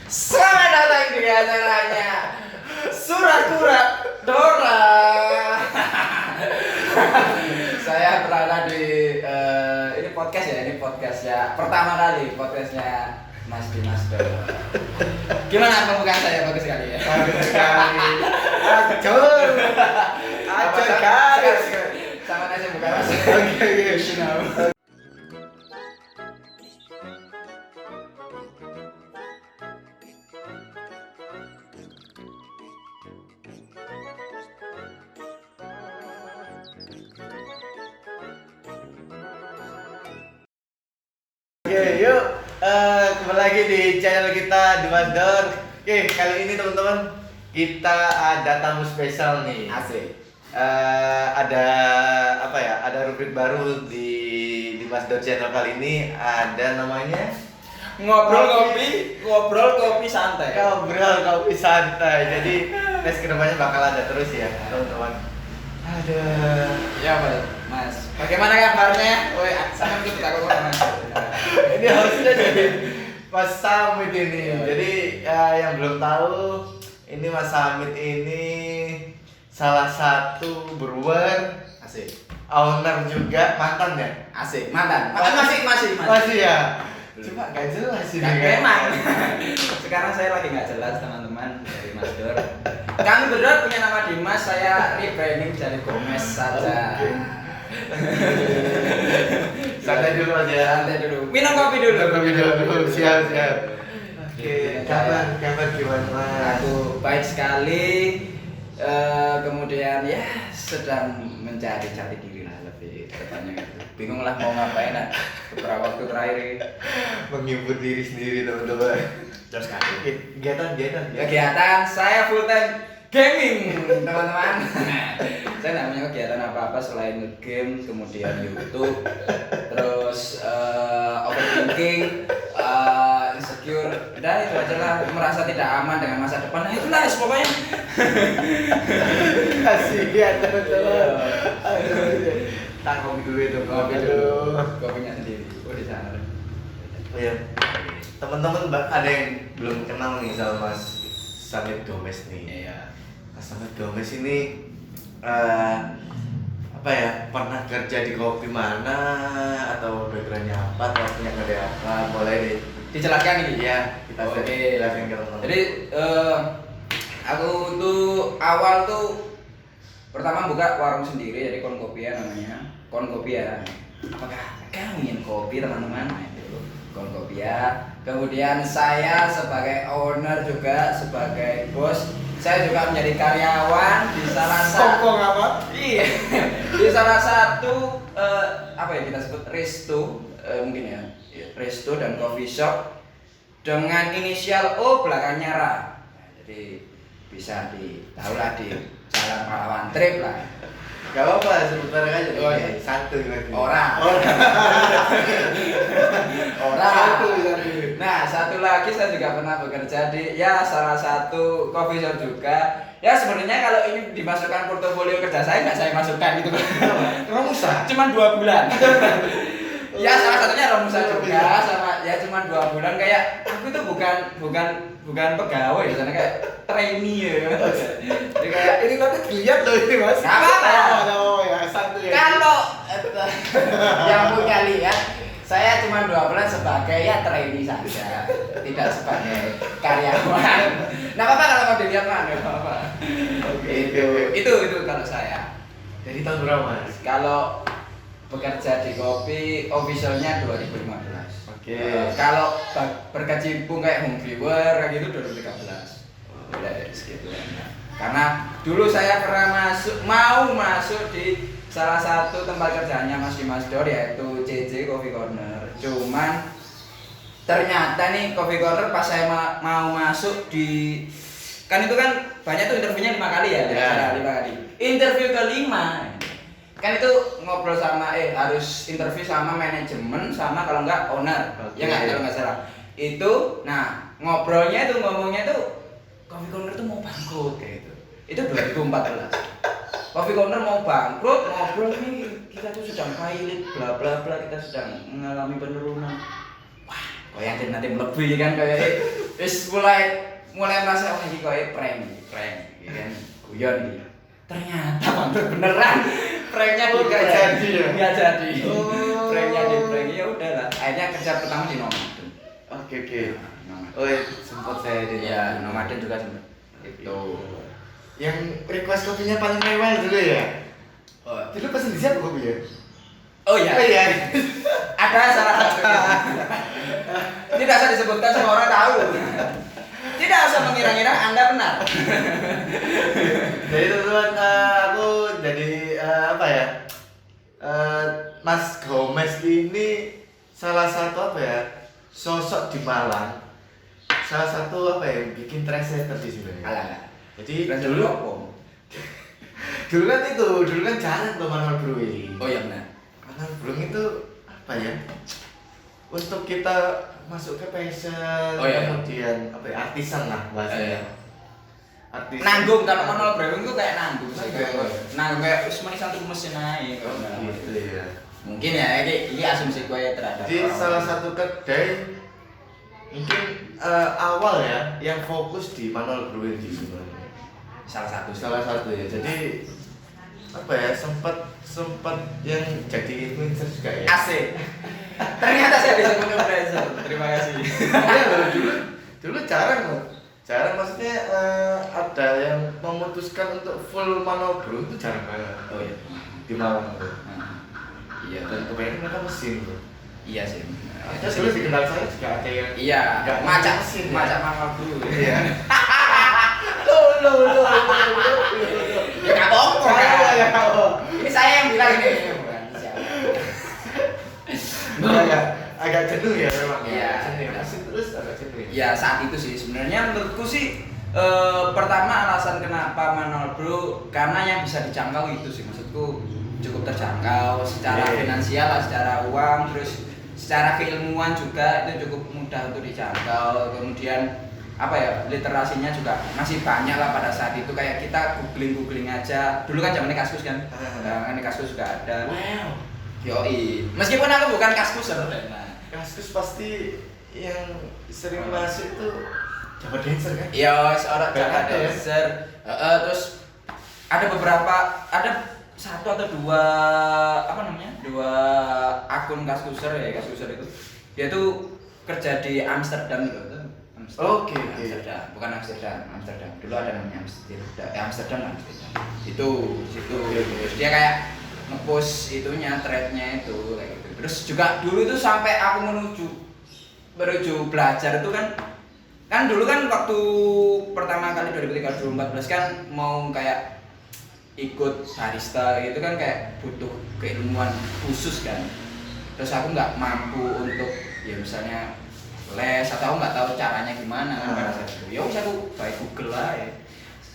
Selamat datang di acaranya Surat-Surat Dora. Saya berada di ini podcast ya. Pertama kali podcastnya Mas Dimas Dora. Gimana pembukaan saya? Bagus sekali ya. Bagus sekali. Acur kali. Sama nasi bukan mas. Oke. Oke, yuk kembali lagi di channel kita Dimas Dor. Oke, kali ini teman-teman kita ada tamu spesial nih. Asik. Ada apa ya? Ada rubrik baru di Dimas Dor channel kali ini. Ada namanya Ngobrol kopi santai. Ngobrol kopi santai. Jadi next kedepannya bakal ada terus ya, teman-teman. Ada. Ya mas. Bagaimana kabarnya? Woi, sama itu kita ngomong mas. Ini harusnya jadi Mas Samit ini. Jadi yang belum tahu, ini Mas Samit ini salah satu brewer, Asik. owner juga, mantan ya? Asik. Mantan. Masih. Masih ya. Cuma gak jelas ini. Memang. Sekarang saya lagi nggak jelas teman-teman dari Mas Dor. Kami berdua punya nama Dimas, saya rebranding jadi Gomez saja. Santai dulu aja. Santai dulu. Minum kopi dulu. Siap. Oke, kabar gimana Mas? Aku baik sekali. Kemudian ya sedang mencari diri lah lebih tepatnya gitu. Bingung lah mau ngapain lah. Beberapa waktu terakhir ini. Menghibur diri sendiri teman-teman. Terus kali. Kegiatan. Saya full time gaming teman-teman. Saya nggak punya kegiatan apa-apa selain game, kemudian YouTube, terus overthinking, insecure, dan itu aja lah, merasa tidak aman dengan masa depan. Nah itulah pokoknya. Kasihan teman-teman. Tak kopi dulu itu. Kopinya sendiri. Oh di sana. Oh iya. Teman-teman ada yang belum kenal nih sama Mas Samit Gomez nih. Iya. Mas Samit Gomez ini apa ya, pernah kerja di kopi mana atau backgroundnya apa atau punya karya apa, boleh Dijelaskan nih. ya kita jelasin ke teman-teman. Jadi aku tuh awal tuh pertama buka warung sendiri, jadi Konkopia namanya. Konkopia. Apakah kamu ingin kopi teman-teman? Nah, itu Konkopia. Kemudian saya sebagai owner juga sebagai bos, saya juga menjadi karyawan di salah satu. apa? Iya. Di salah satu apa ya kita sebut resto mungkin ya. Resto dan coffee shop dengan inisial O belakangnya Ra. Nah, jadi bisa tahu lah di Jalan Pahlawan Trip lah. Gak apa-apa, sebentar aja. Oh, iya. Satu lagi. Orang. Nah, satu lagi saya juga pernah bekerja di ya salah satu coffee shop juga. Ya sebenarnya kalau ini dimasukkan portofolio kerja saya nggak saya masukkan gitu. Romusa. Cuma 2 bulan. Ya salah satunya Romusa juga sama ya cuma 2 bulan kayak aku itu bukan pegawai di sana kayak trainee ya. Jadi kayak Ini nanti dilihat loh ini Mas. Gak apa-apa. Oh ya, satu ya. kalau yang punya lihat saya cuma 2 bulan sebagai ya trainee saja, tidak sebagai karyawan. Nah apa kalau mau dilihat mana? Apa? Itu kalau saya. Jadi tahun berapa Mas? Kalau bekerja di kopi officialnya 2015. Oke. Kalau berkecimpung kayak home brewer kayak gitu 2013. Udah segitu ya. Karena dulu saya pernah mau masuk di salah satu tempat kerjanya Mas Dimas Dor yaitu CC Coffee Corner. Cuman ternyata nih Coffee Corner pas saya mau masuk di kan itu kan banyak tuh interviewnya 5 kali ya. 5 kali. Interview kelima kan itu ngobrol sama harus interview sama manajemen sama kalau enggak owner. Okay. Ya nggak kalau nggak salah. Itu nah ngomongnya tuh Coffee Corner tuh mau bangkrut kayak gitu. Itu 2014. Coffee Corner mau bangkrut, ngobrol nih kita tuh sedang pilot bla bla bla, kita sedang mengalami penurunan. Wah, kok yang nanti melebihi kan kayak Wis mulai merasa oh iki koyo prank iki kan guyon iki. Ternyata banget beneran pranknya Nggak jadi ya? Nggak jadi. Oh. Pranknya di prank ya udahlah. Akhirnya kerja pertama di Nomaden. Oke. Nomaden. Oh, iya, sempat saya di Iya, Nomaden juga sempat. Itu. Yang request kopinya paling mewah dulu ya. Oh, Dulu pesen di siapa kopi ya? oh iya. Oh iya. Ada salah satu. Tidak usah disebutkan semua orang tahu. Tidak usah mengira-ngira Anda benar. Jadi teman-teman aku jadi apa ya? Mas Gomez ini salah satu apa ya? Sosok di Malang. Salah satu apa ya? Bikin trendsetter di sini. Alah. Jadi Dulu dulu kan jarang tuh manual brewing. Oh iya benar. Manual brewing itu apa ya? Untuk kita masuk ke passion, Oh, iya. kemudian apa ya? Artisan lah bahasanya. Iya. Artisan. Nanggung kalau manual brewing itu kayak nanggung sih. Nanggung. Nanggung kayak wis manisan tuh mesin naik. Oh, gitu ya. Mungkin ya ini asumsi gue terhadap Jadi orang. salah satu kedai mungkin awal ya yang fokus di manual brewing di sebenarnya. Salah satu ya. Jadi apa ya sempat yang jadi influencer juga ya. AC. Ternyata saya disebut influencer. Terima kasih. Iya loh, dulu jarang loh. Jarang maksudnya ada yang memutuskan untuk full manual brew itu jarang banget. Oh iya. Di Malang tuh. Iya. Dan kebanyakan mereka mesin tuh. Iya sih. Ada dulu di kenal saya juga ada yang Iya. nggak Macam mesin ya. macam manual brew. Iya. Lo. Ya nggak bohong Ya, kan. Ini saya yang bilang ini. Bukan siapa. agak jenuh ya memang. Iya. Jenuh. Mesin terus agak jenuh. Ya saat itu sih sebenarnya menurutku sih pertama alasan kenapa manual brew karena yang bisa dijangkau itu sih maksudku cukup terjangkau secara Yeah. finansial lah, secara uang, terus secara keilmuan juga itu cukup mudah untuk dijangkau. Kemudian apa ya literasinya juga masih banyak lah pada saat itu kayak kita googling aja dulu kan zamannya Kaskus kan, kan di Kaskus juga ada. Wow. Yoi, meskipun aku bukan Kaskuser. Nah, Kaskus pasti yang sering masuk itu Java Dancer kan? iya, seorang Banyak Java ada ya? Dancer. Terus ada beberapa, ada satu atau dua apa namanya? Dua akun Kaskuser ya, Kaskuser itu. Dia tuh kerja di Amsterdam gitu. Oke. Amsterdam, bukan Amsterdam. Dulu ada namanya Amsterdam. Itu situ. Terus dia kayak nge-post itunya, thread-nya itu kayak gitu. Terus juga dulu itu sampai aku menuju belajar itu kan dulu kan waktu pertama kali 2013-2014 kan mau kayak ikut barista gitu kan kayak butuh keilmuan khusus kan. Terus aku nggak mampu untuk ya misalnya les atau aku nggak tahu caranya gimana kan pada saat itu. Ya wis aku baik Google lah ya.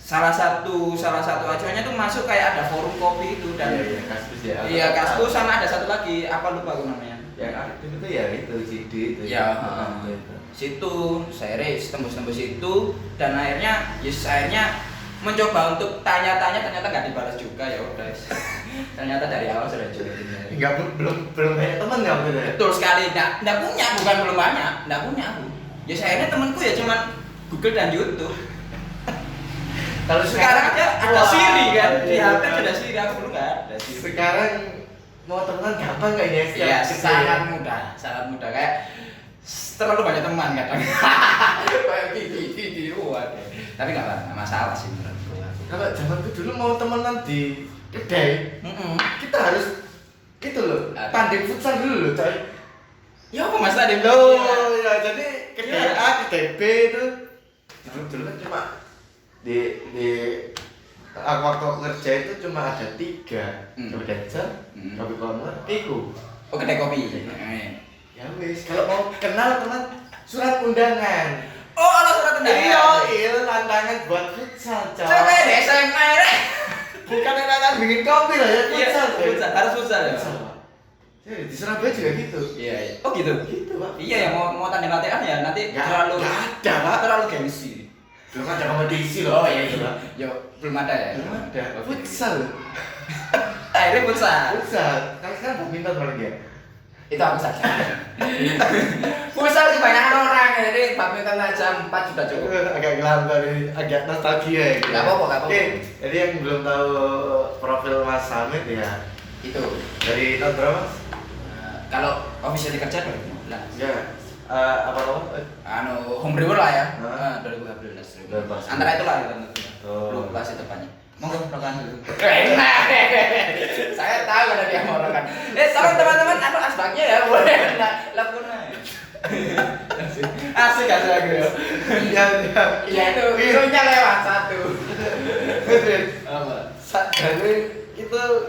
Salah satu acuannya tuh masuk kayak ada forum kopi itu dan Iya, Kaskus ya. iya Kaskus sama ada satu lagi apa lupa aku namanya. Yang aktif itu ya itu CD itu. Ya, situ saya tembus itu dan akhirnya mencoba untuk tanya-tanya ternyata nggak dibalas juga ya udah. Ternyata dari awal sudah cuek. Belum banyak teman ya waktu itu ya? Betul sekali, nggak punya, bukan belum banyak, nggak punya aku. Ya akhirnya temanku ya cuman Google dan YouTube. Kalau Sekarang aja ada wah, Siri kan, di iya. HP ada Siri, aku dulu nggak ada Siri. Sekarang mau temenan gampang nggak ya? Iya, sangat mudah kayak terlalu banyak teman kadang. Kayak gini, waduh. Tapi nggak masalah sih menurutku. Kalau zamanku dulu mau temenan di kedai, kita harus gitu loh, tanding futsal dulu loh, coy. Ya apa mas tadi? Loh, ya jadi kedai Iya. A, kedai B itu dulu kan cuma di aku waktu kerja itu cuma ada 3, Java Dancer, Kopi Corner, Piku. Oh kedai kopi. Ya wis, kalau mau kenal teman surat undangan. Oh ada surat undangan. Iya, tantangan buat futsal, coy. Coba deh SMA deh. Bukan enakan bikin kopi lah ya, Iya, futsal. coy. futsal, harus futsal ya. Futsal, Pak. Jadi di Surabaya juga gitu. Iya. Oh gitu. Gitu, Pak. Iya ya mau tanda latihan ya nanti terlalu Nggak ada, Pak. terlalu gengsi. Belum ada kompetisi loh. Oh iya iya. Yo belum ada ya. Belum ada. Oke. Futsal. Akhirnya futsal. Futsal. Kalau sekarang badminton paling ya. Itu aku saja. Futsal kebanyakan orang, jadi badminton aja 4 sudah cukup. Agak gelap tadi, agak nostalgia ya. Gak apa-apa, gak apa-apa. Oke, jadi yang belum tahu profil Mas Hamid ya, Itu. dari tahun berapa Mas? Kalau official kerja 2015. Ya, apa namanya? Home brewer lah ya. Hah? 2015. 2015. Antara itu lah gitu. Oh. Lupa sih tepatnya. Monggo rokan dulu. Enak. Saya tahu ada dia mau rokan. Tolong teman-teman asbaknya ya boleh. Lapun aja. Asik lagu ya. Iya, iya. Iya itu birunya lewat satu. Apa? Jadi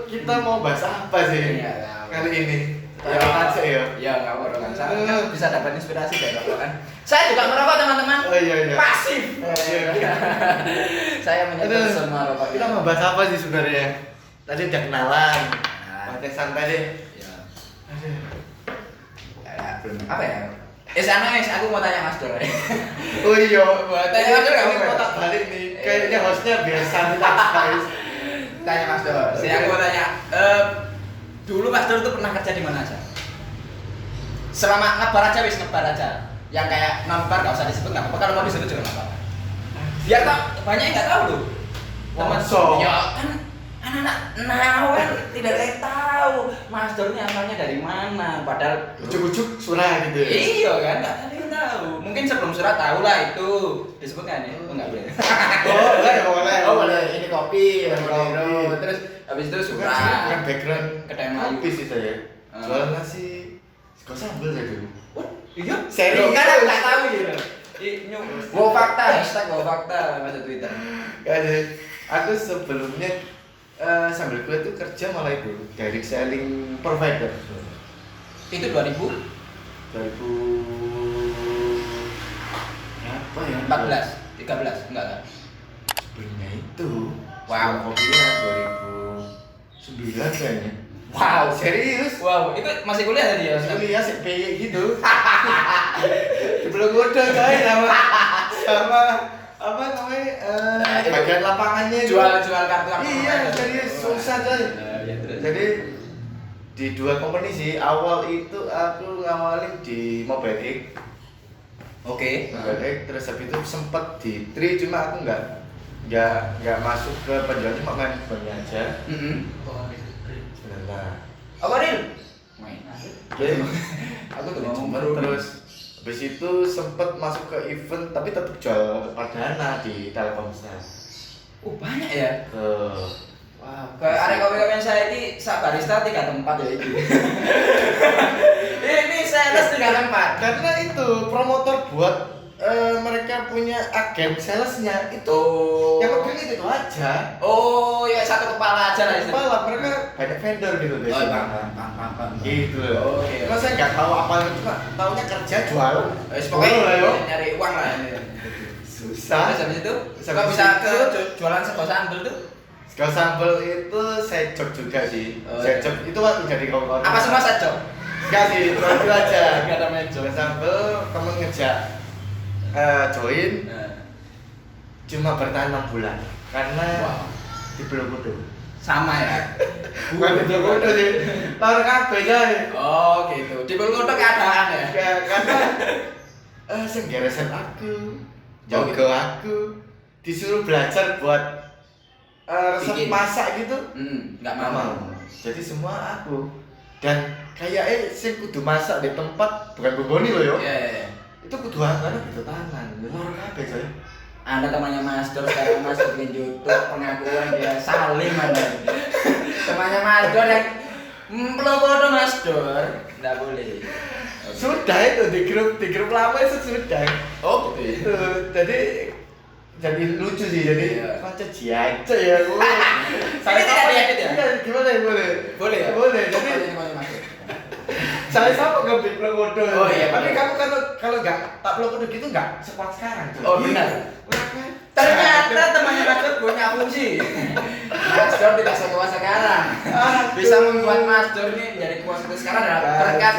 kita mau bahas apa sih Iya, kali ini? Ya, Aja ya. ya nggak apa-apa kan. Saya bisa dapat inspirasi dari rokok kan. Saya juga merokok teman-teman. Oh iya iya. Pasif. Iya. Saya menyebut semua rokok. Kita mau bahas apa sih sebenarnya? Tadi udah kenalan. Nah. Pakai santai deh. Ya. Aduh. Apa ya? Sana aku mau tanya Mas Dor. Oh iya. Tanya Mas Dor nggak Ini apa-apa? mau tak balik nih. Kayaknya hostnya biasa guys. Tanya Mas Dor. Aku mau tanya. Dulu Mas Dor tuh pernah kerja di mana aja? Selama ngebar aja wis ngebar aja. Yang kayak nonbar nggak usah disebut nggak apa-apa. Kalau mau disebut juga nggak apa-apa. Biar tak banyak yang nggak tahu loh. Masa? Ya kan anak-anak nawan tidak ada yang tahu Mas Dor ini asalnya dari mana. Padahal Ujuk-ujuk surah gitu ya. iya kan nggak ada yang tahu. Mungkin sebelum surat tahu lah itu disebut kan ya? Oh nggak boleh. Oh boleh boleh. Oh boleh. Ini kopi, Kopi. terus habis itu Bukan surat. background Kedai Melayu. kopi sih saya. Ah. Jualan nasi kok sambel saya dulu. Iya, Serius? kan aku nggak tahu gitu. Wow fakta, hashtag wow fakta masuk Twitter. Ada. Aku sebelumnya sambil kuliah tuh kerja malah itu direct selling provider. Itu 2000 2000 apa ya? 14, 13, enggak kan? Sebelumnya itu. Wow. Kopinya 2009 kayaknya. Wow, Serius? wow, itu masih kuliah tadi ya? Kuliah sih PY gitu. Sebelum udah guys sama apa namanya bagian lapangannya itu. Jual kartu kartu. Iya, serius susah coy. Jadi di 2 company sih, awal itu aku ngawalin di Mobile Oke. terus habis itu sempet di Tri, cuma aku nggak masuk ke penjualan, cuma main banyak aja. Sebentar. Apa Ril? Main. Jadi Aku tuh cuma ngomong terus habis itu sempet masuk ke event tapi tetap jual perdana di Telkomsel. Banyak ya? Wah, Ke area kopi-kopian saya ini sak barista 3 tempat ya itu. Ini sales 3 tempat. karena itu promotor buat mereka punya agen salesnya itu yang penting itu aja. Oh, ya satu kepala aja lah istilahnya. Kepala mereka banyak vendor gitu guys. Oh, paham. Gitu loh. Oke. Cuma saya nggak tahu apa, cuma taunya kerja jual. Pokoknya lah yo. nyari uang lah ini. Susah. Terus habis itu, Terus kok habis bisa ke itu, jualan sego sambel tuh? Kalau sambel itu saya job juga sih. Oh, Saya iya. job itu waktu jadi kawan. Apa semua saja? Enggak sih, itu aja. Enggak ada main job. Kalau sambel temen ngejak join cuma bertahan 6 bulan karena Wow. di Bulukudu. Sama ya. Bukan di Bulukudu sih. Lor kabeh coy. Oh, gitu. Di Bulukudu keadaan ya. Karena sing gereset aku, jago gitu. aku, disuruh belajar buat resep Bikin. masak gitu. Enggak Nggak mau. Jadi semua aku. Dan kayak sing kudu masak di tempat bukan boboni loh yo. Iya. Itu kudu karena gitu tangan. Lor kabeh coy. Anda temannya Mas Dor sekarang masuk di YouTube pengakuan dia salim Anda. Temannya Mas Dor yang pelopor Mas Dor, enggak boleh. Sudah itu di grup lama itu sudah. Oh, gitu. Itu jadi lucu sih, jadi Iya. macam jiaca ya gue. Ini tidak diedit ya? Iya, gimana ya boleh? Boleh ya? Boleh. Oh, Jadi ini temannya Mas Dor. saya sama nggak beli Bulukudu. Oh, iya, Tapi benar. kamu kalau nggak tak Bulukudu gitu nggak sekuat sekarang. Tuh. Oh, benar. Ternyata temannya Mas Dor punya fungsi. Mas Dor tidak sekuat sekarang. Bisa membuat Mas Dor ini menjadi kuat seperti sekarang adalah berkat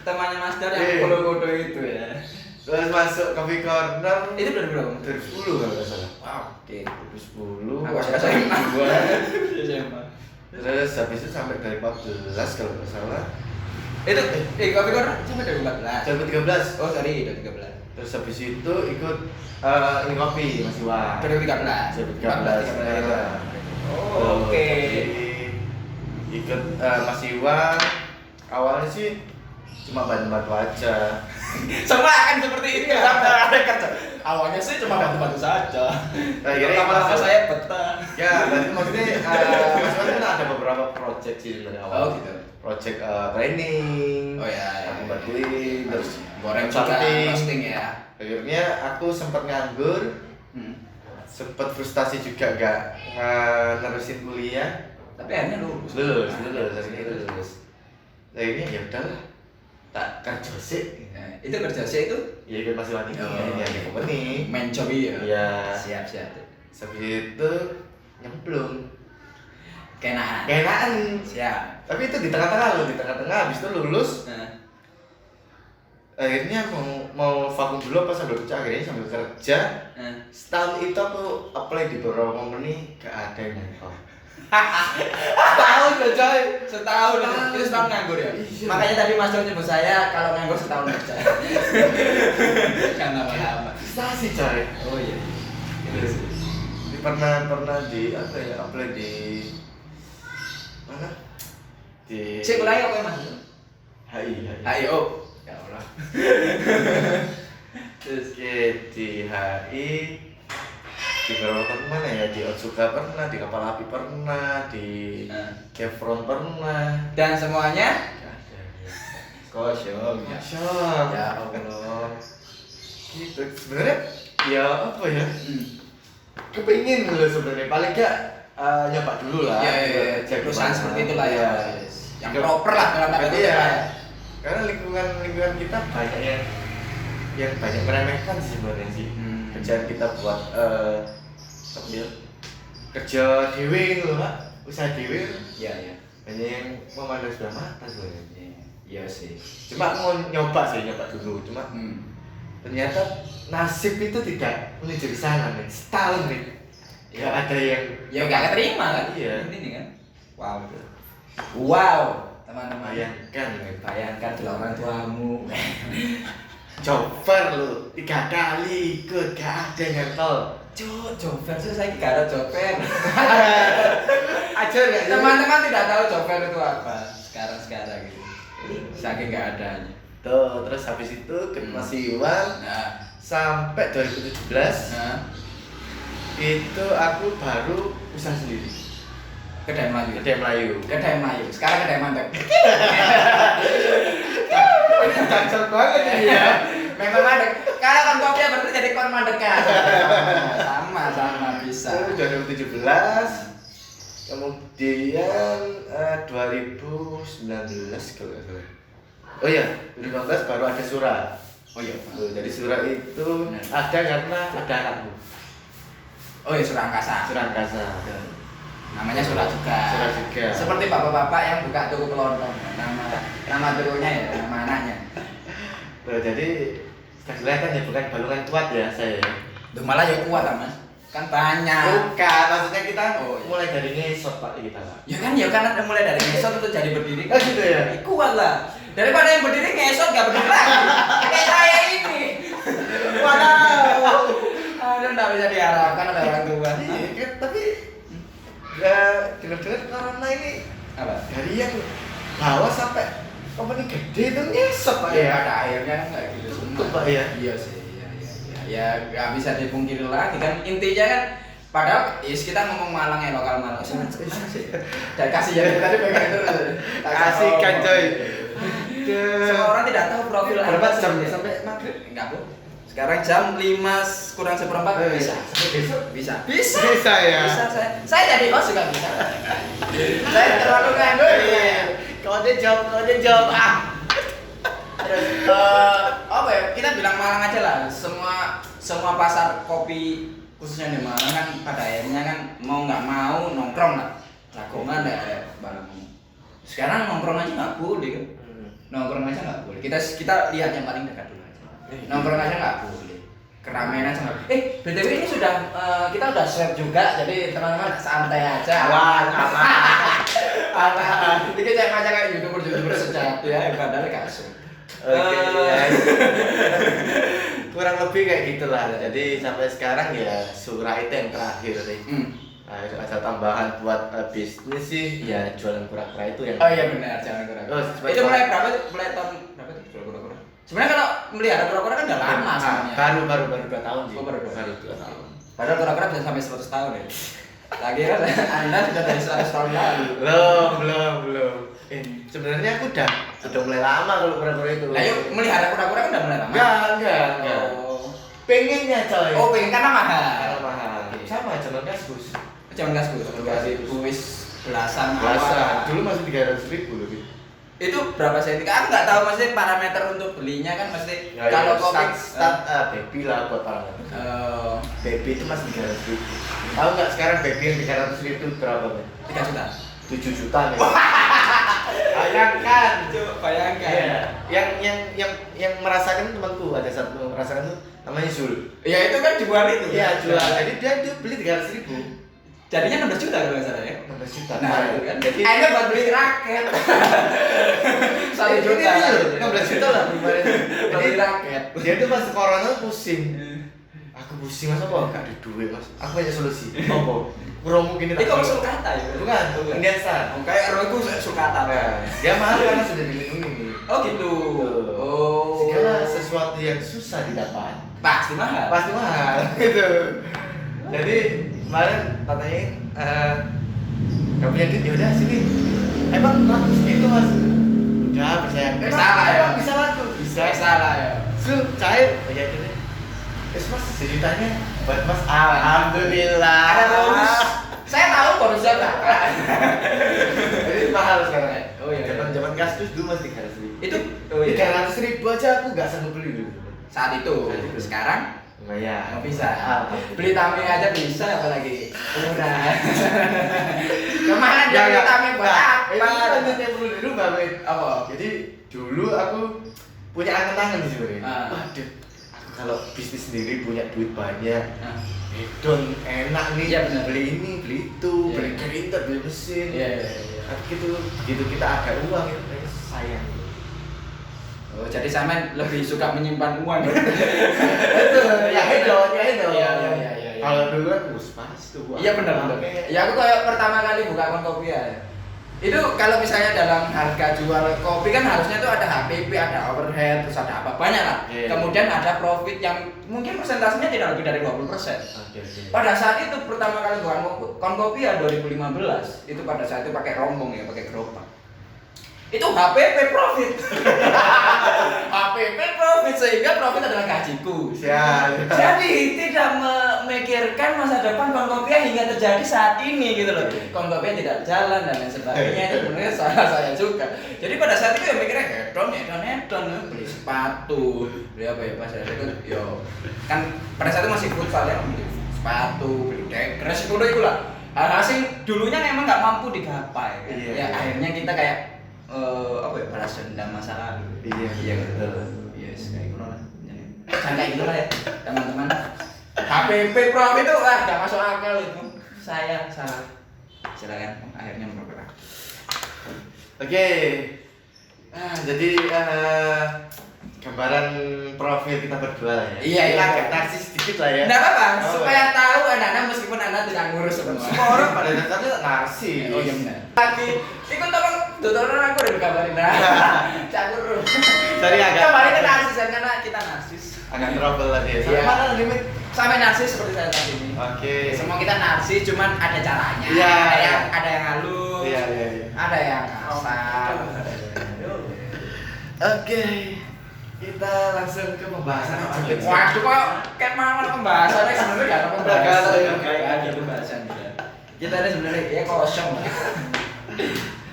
temannya Mas Dor yang Iya. Bulukudu itu ya. Terus masuk Coffee Corner Itu dari berapa? 2010 kalau nggak salah. Wow, oke. 2010. Aku masih SMA. Gua. SMA. Terus habis itu sampai dari 14 kalau nggak salah. Itu kopi corner sampai 2014. 2013. Oh sorry 2013. Terus habis itu ikut ini kopi Mas Iwan. 2013. 2013. Oh, oke. Ikut Mas Iwan. Awalnya sih cuma bantu-bantu aja. Semua akan seperti ini sampai ada kerja. Awalnya sih cuma bantu-bantu saja. Lama-lama saya betah. Ya, berarti maksudnya Mas Iwan kan ada beberapa project sih dari awal. Oh gitu. Project training. Oh ya. Aku bantuin terus goreng juga roasting ya. Akhirnya aku sempat nganggur. Sempat frustasi juga gak nerusin kuliah. Tapi akhirnya lulus. Akhirnya ya udahlah. Tak kerja sih. Itu kerja sih itu? Ya ikut Mas Iwan ini ya company. Main job ya. Iya. Siap. Habis itu nyemplung. Kenaan. Siap. Tapi itu di tengah-tengah habis itu lulus. Akhirnya mau vakum dulu apa sambil kerja, akhirnya sambil kerja. Setahun itu aku apply di beberapa company gak ada yang nempel. Setahun coy. Setahun. Itu setahun nganggur ya. Iya. Makanya tadi Mas Jon nyebut saya kalau nganggur setahun kerja. Kan lama-lama. Bisa sih coy. Oh iya. Ini pernah di apa ya, apply di mana? Di Saya kuliah apa ya Mas? HI. Oh. Ya Allah. Terus di HI di beberapa tempat mana ya, di Otsuka pernah, di Kapal Api pernah, di Chevron pernah, dan semuanya kosong. Ya Allah. Gitu sebenarnya ya apa ya, kepingin loh sebenarnya, paling gak nyoba dulu lah ya, perusahaan seperti itulah ya, yang juga, proper lah dalam tanda kutip ya. Karena lingkungan kita banyak yang banyak meremehkan sih sebenarnya sih. Kerjaan kita buat kerja dewe gitu loh Pak, usaha dewe. Iya. Banyak yang memandang sebelah mata sebenarnya. Iya sih. Cuma mau nyoba dulu, cuma ternyata nasib itu tidak menuju ke sana nih. Setahun nih, nggak ada yang nggak keterima kan? Iya. Ini kan. Wow, teman-teman. Bayangkan di orang tuamu. Joper lu 3 kali ikut gak ada yang ngetol. Joper sih saya gak ada joper. Ajar gak? Teman-teman tidak tahu joper itu apa sekarang gitu. Saking gak adanya. Tuh, terus habis itu ke Mas Iwan sampai 2017. Itu aku baru usaha sendiri. Kedai Melayu. Sekarang kedai mandek. Cancel banget ini ya. Memang mandek. Kalau kan kopi berarti jadi kon mandek kan. Sama bisa. 2017. Kemudian 2019 kalau nggak salah. Oh iya, 2019 baru ada surat. Oh iya. Jadi surat itu ada karena ada anakku. Oh iya, surat angkasa. Namanya surat juga. Seperti bapak-bapak yang buka toko kelontong. Nama tokonya ya, nama anaknya. Jadi sudah kelihatan ya, bukan balungan kuat ya saya. Duh, malah ya kuat Mas. Kan banyak. Bukan, maksudnya kita mulai dari ngesot Pak kita Pak. Ya kan ada mulai dari ngesot untuk jadi berdiri. Oh gitu ya. Kuat lah. Daripada yang berdiri ngesot gak berdiri lagi. Kayak saya ini. Waduh. Aduh, enggak bisa diharapkan oleh orang tua. Iya, tapi dengar-dengar corona ini apa? Dari yang bawah sampai company gede itu ngesot Pak ya. Pada akhirnya kan enggak gitu semua. Pak ya. Iya sih. Ya nggak bisa dipungkiri lagi kan, intinya kan padahal kita ngomong Malang ya, lokal Malang dan kasih ya tadi pengen itu kasih kan coy. Semua orang tidak tahu profil berapa Anda jam sampai maghrib? Enggak Bu, sekarang jam 5 kurang seperempat bisa ya. Bisa saya jadi host juga bisa. Saya terlalu nganggur kode job terus apa ya, kita bilang Malang aja lah, semua pasar kopi khususnya di Malang kan pada akhirnya kan mau nggak mau nongkrong lah, jagongan ya barang. Sekarang nongkrong aja nggak boleh kan, nongkrong aja nggak boleh. Kita lihat yang paling dekat dulu aja, nongkrong aja nggak boleh, keramaian aja nggak. BTW ini sudah kita udah swab juga, jadi teman-teman santai aja. Aman. Ini saya ngajak kayak youtuber youtuber sejati ya, padahal kasut. Oke, ya. Kurang lebih kayak gitulah. Jadi sampai sekarang ya Surah itu yang terakhir sih. Nah, ada tambahan buat bisnis sih, ya jualan kura-kura itu yang. Oh iya benar, jangan kura-kura. Itu mulai berapa tuh? Mulai tahun berapa tuh jual kura-kura? Sebenarnya kalau melihara kura-kura kan udah lama sebenarnya. Baru 2 tahun sih. Oh, baru 2 tahun. Padahal kura-kura bisa sampai 100 tahun ya. Lagi kan Anda sudah dari 100 tahun lalu. Belum. Sebenarnya aku udah mulai lama kalau kura-kura itu. Nah, yuk melihara kura-kura kan udah mulai lama. Enggak. Oh. Pengennya coy. Oh, pengen karena mahal. Karena mahal. Sama zaman kaskus. Jangan kaskus, kuis belasan. Dulu masih 300.000 loh gitu. Itu berapa senti? Aku nggak tahu mesti parameter untuk belinya kan mesti Ya, kalau ya, kopi start baby lah buat parameter. Baby itu masih 300.000. Tahu nggak sekarang baby yang 300.000 berapa nih? 3 juta. 7 juta nih. Bayangkan. Bayangkan. Iya. Yang merasakan temanku ada satu merasakan tuh namanya Zul. Ya itu kan jual itu. Iya jual. Jadi dia beli 300.000. Jadinya 16 juta kalau nggak salah ya. 16 juta. Nah itu kan. Jadi Anda buat beli raket. 1 juta. 16 juta lah kemarin. Beli raket. Dia tuh pas corona pusing. Aku pusing mas apa? Gak ada duit mas. Aku punya solusi. Apa? Promo gini. Ini kamu sulkata ya? Bukan. Indian. Kayak rohku sulkata. Dia mahal karena sudah dilindungi. Oh gitu. Oh. Segala sesuatu yang susah didapat pasti mahal. Gitu. Jadi kemarin tanyain gak punya duit yaudah sini. Emang laku segitu mas? Udah percaya. Salah ya? Bisa laku. Bisa. Salah ya. Sul cair. Ya gini. Mas sejutanya buat mas. Alhamdulillah. Ada bonus. Saya tahu bonusnya berapa. Jadi mahal sekarang. Oh iya. Zaman kaskus dulu masih 300.000. Itu 300.000 aja aku nggak sanggup beli dulu. Saat itu. Sekarang lumayan. nggak bisa. Beli tameng aja bisa apalagi. Udah. Kemarin beli tameng buat apa? Itu lanjut yang perlu dirubah, Bang. Apa? Jadi dulu aku punya angan-angan di sini. Waduh, aku kalau bisnis sendiri punya duit banyak. Hedon enak nih, ya, beli ini, beli itu, beli printer, beli mesin. Tapi begitu kita ada uang itu kayak sayang. Oh, jadi Samen lebih suka menyimpan uang. Betul, ya hedon. Iya. Kalau dulu kan pas tuh. Iya benar. Ya aku kayak pertama kali buka akun kopi ya. Itu kalau misalnya dalam harga jual kopi kan harusnya itu ada HPP, ada overhead, terus ada apa banyak lah. Kemudian ada profit yang mungkin persentasenya tidak lebih dari 20%. Pada saat itu pertama kali buka akun kopi ya 2015. Itu pada saat itu pakai rombong ya, pakai gerobak. Itu HPP profit. HPP profit sehingga profit adalah gajiku. Jadi tidak memikirkan masa depan Konkopiah hingga terjadi saat ini gitu loh. Konkopiah tidak jalan dan lain sebagainya itu sebenarnya salah saya juga. Jadi pada saat itu ya mikirnya hedon beli sepatu, beli apa ya pas itu yo kan pada saat itu masih futsal ya beli sepatu, beli dekres itu lah. Hal-hal sing dulunya memang nggak mampu digapai. Kan? Ya akhirnya kita kayak apa ya balas dendam masa lalu. Iya betul. Yes kayak gitu lah. Jangan kayak gitu lah ya teman-teman. HPP Pro itu gak masuk akal itu. Saya salah. Silakan akhirnya bergerak. Oke. Jadi gambaran profil kita berdua lah ya. Iya. Agak narsis sedikit lah ya. Enggak apa-apa, supaya tahu anak-anak meskipun Anda tidak ngurus semua. Semua orang pada dasarnya narsis. Oh iya benar. Lagi ikut tolong tutoran aku udah kabarin dah. Cakur. Sorry agak. Kembali ke narsis karena kita narsis. Agak trouble lah dia. Iya. Mana limit? Sampai narsis seperti saya tadi ini. Oke. Semua kita narsis, cuman ada caranya. Iya. Ada yang halus. Iya. Ada yang kasar. Oke. Kita langsung ke pembahasan aja. Waduh kok kayak mana pembahasannya sebenarnya gak ada pembahasan. Gak ada pembahasan kita. Kita ini sebenarnya ya kosong.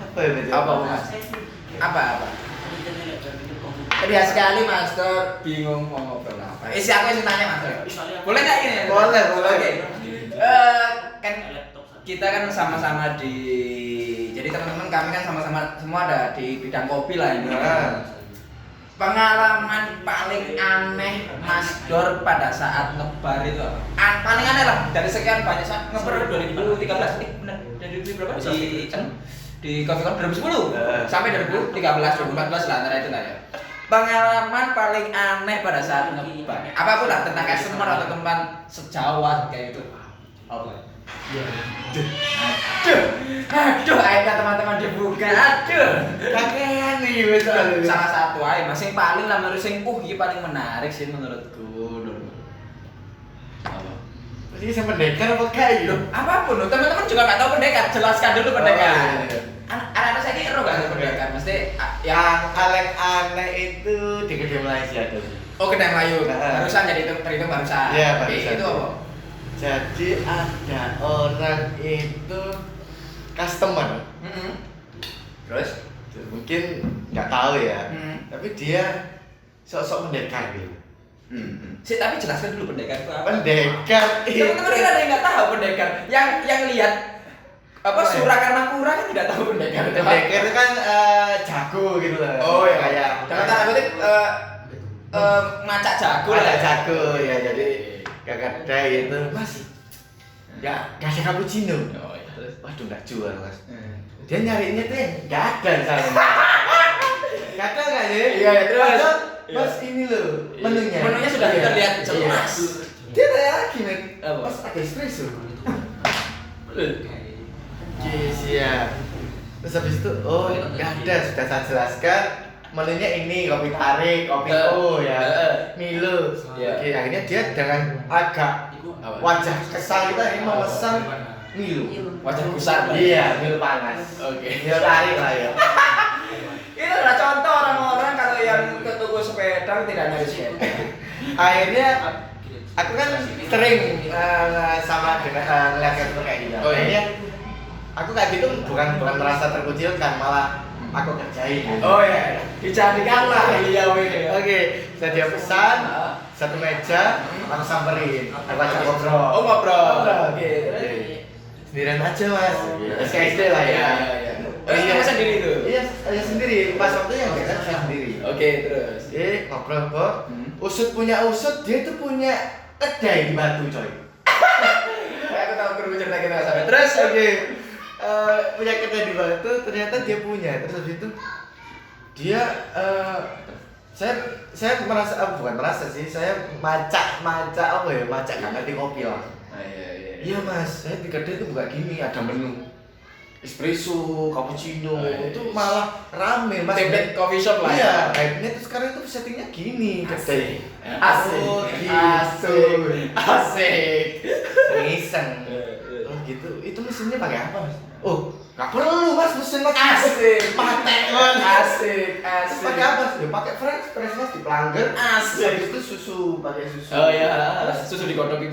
Apa ya betul? Apa? Dia sekali Master bingung mau ngobrol apa. Isi aku yang tanya Master. Boleh nggak ini? Boleh. Oke. Kan kita kan sama-sama di. Jadi teman-teman kami kan sama-sama semua ada di bidang kopi lah ini. Pengalaman paling aneh Mas Dor pada saat ngebar itu apa? Paling aneh lah dari sekian banyak saat ngebar 2013 benar dari berapa? di Coffee Con 2010 sampai 2013 2014 lah antara itu lah ya. Pengalaman paling aneh pada saat ngeband apapun lah tentang customer atau teman sejawat kayak gitu apa? Aduh, ayo teman-teman dibuka, aduh kakean nih betul. salah satu aja, masing paling lah menurut sing ini paling menarik sih menurutku dulu. Apa? Ini sama pendekar apa kayak gitu? Apapun, teman-teman juga nggak tahu pendekar, jelaskan dulu pendekar. Oh, iya. Anak-anak saya kira nggak tahu pendekar, mesti Yang paling aneh itu di Kedai Malaysia tuh. oh kedai Melayu, barusan jadi terhitung barusan. Iya, Oke, barusan. itu apa? Jadi ada orang itu customer, Terus? mungkin nggak tahu ya, tapi dia sok-sok pendekar gitu. Tapi jelaskan dulu pendekar itu apa? Pendekar itu. Teman-teman kita ada yang nggak tahu pendekar, yang lihat apa surakan Makura kan tidak tahu pendekar. Pendekar itu kan jago gitu loh. Oh iya, kayak dalam tanda kutip macak jago lah. ada jago ya, jadi kakak kedai itu mas, ya kasih cappuccino. Oh iya, terus. Waduh nggak jual mas. Dia nyarinya tuh yang nggak ada di sana. Nggak ada nggak sih? Iya, terus. Padahal, Iya. mas ini loh menunya. Menunya sudah Iya. terlihat jelas. Iya. Dia tanya lagi nih, Apa? mas ada espresso. Yes, ya. Terus habis itu, oh nggak ada, sudah saya jelaskan menunya ini kopi tarik, kopi ya, Milo. Iya. Oke, akhirnya dia dengan agak wajah kesal kita ini memesan Milo. Wajah besar lah. Iya, Milo panas. Oke. Milo tarik lah ya. Itu adalah contoh orang-orang kalau yang ke toko sepeda tidak nyari sepeda. Akhirnya aku kan sering sama dengan ngeliat customer kayak gitu. Oh, iya. Akhirnya aku kayak gitu bukan merasa terkucilkan, malah aku kerjain. Oh iya, dijadikanlah beliau ini. Oke, saya dia pesan satu meja, aku samperin, aku ajak ngobrol. Oh ngobrol. Oke, Oke. sendirian aja mas, SKSD lah ya. Iya. Oh iya sendiri itu. Iya, saya sendiri. Pas waktunya enggak kan saya sendiri. Oke terus. Ngobrol kok. Usut punya usut, dia tuh punya kedai di Batu coy. Aku tahu perlu cerita kita sampai terus. Oke. Punya kedai di Batu, ternyata dia punya. Terus habis itu dia saya merasa bukan merasa sih, saya macak apa ya, macak gak ngerti kopi lah. Iya. Iya mas, saya di kedai itu buka gini, ada menu espresso, cappuccino, itu malah rame mas. Template coffee shop lah. Iya, hype-nya tuh sekarang itu settingnya gini kedai. Asik. Oh, gitu. Asik. Iseng. Oh gitu, itu mesinnya pakai apa mas? Oh, nggak perlu mas mesin mas. Asik. Patek mas. Asik. Terus pakai apa? Ya pakai French press mas di pelanggar. Asik. Habis itu susu, pakai susu. Oh iya, susu digodok itu.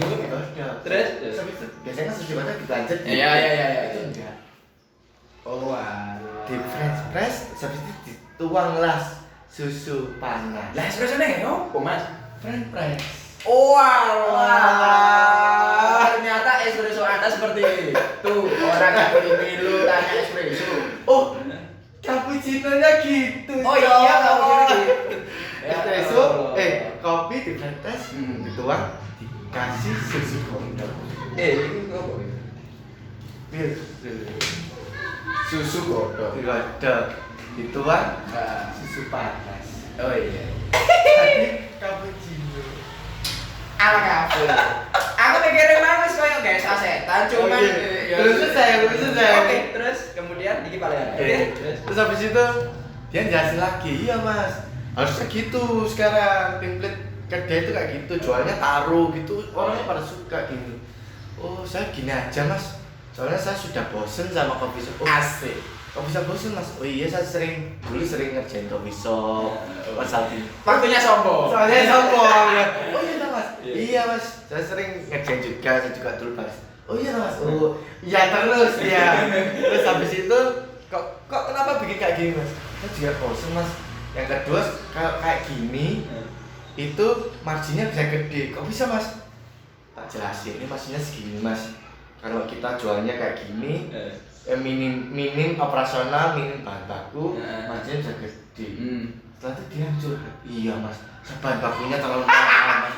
Terus? Habis itu biasanya susu digodok dilanjut. Iya. Itu enggak. Oh waduh. Di French press, habis itu dituang las susu panas. Lah espresso nih, opo mas? French press. Oh alah. Ternyata espresso Anda seperti itu. Orang nggak beli Milo tanya espresso. Oh, cappuccino-nya gitu. Oh iya, cappuccino gitu. Espresso, kopi di French press, dituang, dikasih susu kodok. Ini apa? Susu kodok. Kodok. Dituang, Ah. susu panas. Oh iya. Tadi cappuccino. Ala kafe. Aku mikirin mangus koyo kayak sasetan cuman Terus selesai. Oke, terus kemudian iki paling terus. Terus habis itu dia jelasin lagi, iya mas, harusnya gitu sekarang template kedai itu kayak gitu, jualnya taruh gitu, orang pada suka gitu. Oh saya gini aja mas, soalnya saya sudah bosen sama coffee shop. Oh, Asik. coffee shop bosen mas? Oh iya saya dulu sering ngerjain coffee shop, consulting. Waktunya sombong. Soalnya sombong ya. Oh iya toh, mas. Iya. Iya mas. Saya sering ngerjain juga. Saya juga dulu mas. Oh iya toh, mas. Oh iya terus ya. Terus habis itu kok kenapa bikin kayak gini mas? Saya juga bosen mas. Yang kedua kalau kayak gini itu marginnya bisa gede. Kok bisa mas? Tak jelasin. Ini marginnya segini mas. Kalau kita jualnya kayak gini, minim operasional, minim bahan baku, marginnya bisa gede. Setelah itu dia curhat, iya mas, bahan bakunya terlalu mahal mas.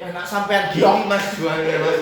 Ya nak sampean gini mas jualnya mas.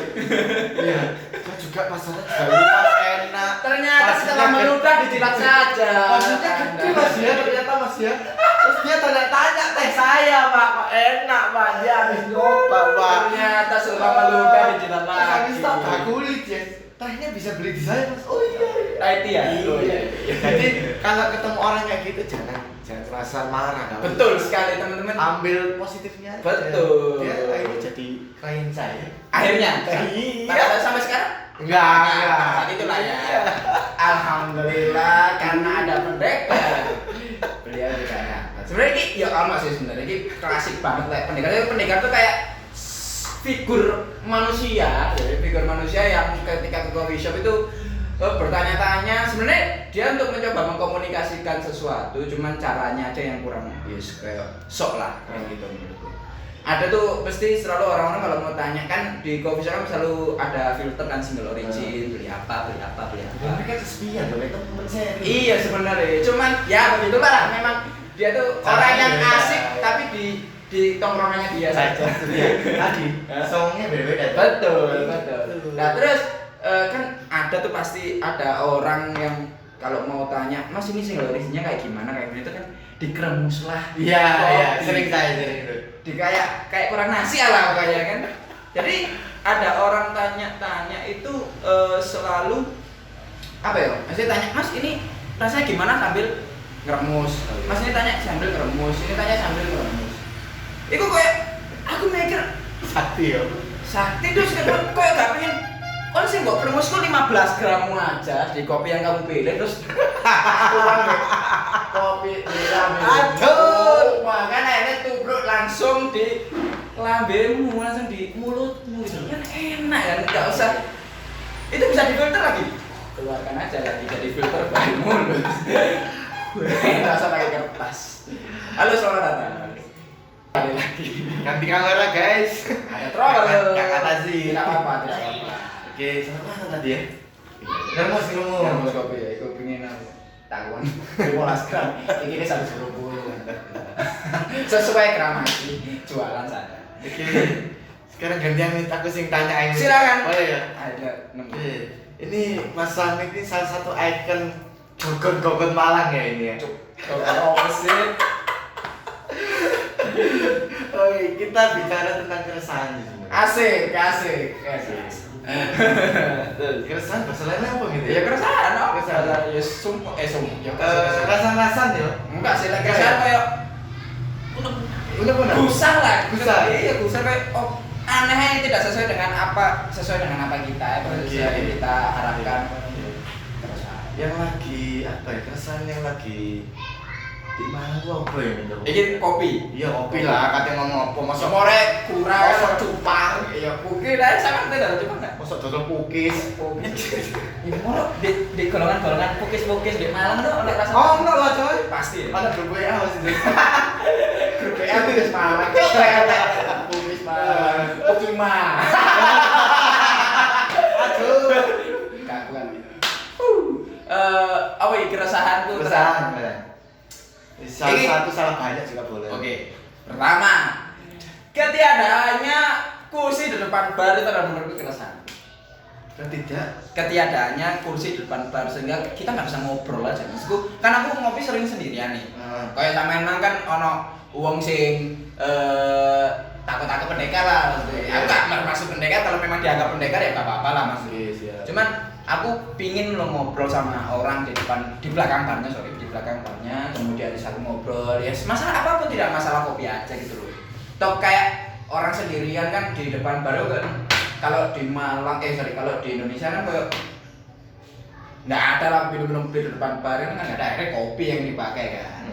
Iya, saya juga pasarnya juga luas, enak, Ternyata setelah meludah dijilat saja. Maksudnya gede Mas ya, ternyata Mas ya. Terus dia tanya-tanya teh saya Pak, kok enak Pak, dia habis nyoba Pak. Ternyata setelah meludah dijilat lagi. Habis tak bakulit ya. Tehnya bisa beli di saya Mas. Oh iya. IT ya? Iya. Jadi kalau ketemu orang kayak gitu jangan merasa marah. Betul sekali teman-teman. Ambil positifnya aja. Betul. Dia akhirnya jadi klien saya. Akhirnya? Iya. Sampai sekarang? Enggak. Saat itulah ya. Alhamdulillah karena ada pendekar. Beliau juga dapat. Sebenarnya ini ya sama sih sebenarnya ini klasik banget kayak pendekar. Pendekar tuh kayak figur manusia, ya, figur manusia yang ketika ke coffee shop itu bertanya-tanya. Sebenarnya dia untuk mencoba mengkomunikasikan sesuatu, cuman caranya aja yang kurang yes, kayak sok lah kayak gitu menurutku. Ada tuh pasti selalu orang-orang kalau mau tanya kan di coffee shop kan selalu ada filter kan single origin, beli apa. Mereka kesepian loh, itu temen saya. Iya sebenarnya, cuman ya begitulah memang dia tuh orang yang asik tapi di tongkrongannya dia saja. Tadi songnya beda-beda. Betul. Nah terus kan ada tuh pasti ada orang yang kalau mau tanya, Mas ini single originnya kayak gimana kayak gitu kan dikremus lah. Iya, sering itu. Di kayak kurang nasi lah kayak kan. Jadi ada orang tanya itu selalu apa ya? Maksudnya tanya, Mas ini rasanya gimana sambil ngeremus. Mas ini tanya sambil ngeremus, ini tanya sambil ngeremus. Iku kayak aku mikir sakti terus kayak gak pengen kan sih mbok kremusku 15 gram aja di kopi yang kamu pilih terus kopi diambil. Aduh, Kan akhirnya tubruk langsung di lambemu, langsung di mulutmu gitu kan enak kan, nggak usah itu bisa difilter lagi, keluarkan aja lagi jadi filter dari mulut. Nggak usah pakai kertas. Halo selamat datang. Kembali lagi. Ganti kamera guys. Ada trouble. Kakak Tazi. Tidak apa-apa. Oke, sampai mana tadi ya? Ngermus. Kopi ya, aku pengen tahuan 15 gram. Ini 120. Sesuai gramasi jualan saya. Oke. Sekarang gantian aku sing tanyain. Silakan. Oh iya. Ada 6. Ini Mas Samik ini salah satu ikon gogon Malang ya ini ya. Oh sih. Oh, kita bicara tentang keresahan di sini. Asik. Keresahan bahasa lainnya apa gitu Ya keresahan, no? Keresahan. Ya sumpah, ya. Rasan-rasan ya? Enggak sih, like keresahan kayak Bener-bener? gusar lah. Gusar? Iya, gusar kayak aneh tidak sesuai dengan apa kita, sesuai yang kita harapkan. Keresahan. Yang lagi apa ya? Keresahan yang lagi di mana gua apa ya gitu? Ini kopi. Iya kopi lah, katanya ngomong apa? Masa Semore kurang, Masa cupang? Iya, mungkin aja sama tidak cuma enggak. Masa dodol pukis? Ini mau di golongan pukis di Malang tuh ada rasa. Oh enggak lah coy. Pasti. Ada grup WA masih jadi. Grup WA pukis Malang. Pukis Malang. Pukima. Aduh. Kaguan. Apa ya keresahanku? Keresahan. Salah banyak juga boleh. Oke. Pertama, ketiadaannya kursi di depan bar itu adalah menurutku keresahan. Ketiadaannya kursi di depan bar sehingga kita nggak bisa ngobrol aja. Maksudku, kan aku ngopi sering sendirian nih. Kayak sampean kan ono wong sing takut pendekar lah maksudnya. Aku nggak masuk pendekar, kalau memang dianggap pendekar ya nggak apa-apa lah maksudnya. Cuman aku pingin lo ngobrol sama orang di belakang barnya, kemudian di satu ngobrol ya masalah apapun, tidak masalah kopi aja gitu loh. Toh kayak orang sendirian kan di depan bar kan, kalau di Malang kalau di Indonesia kan kayak nggak ada lah minum di depan bar kan nggak ada, akhirnya kopi yang dipakai kan.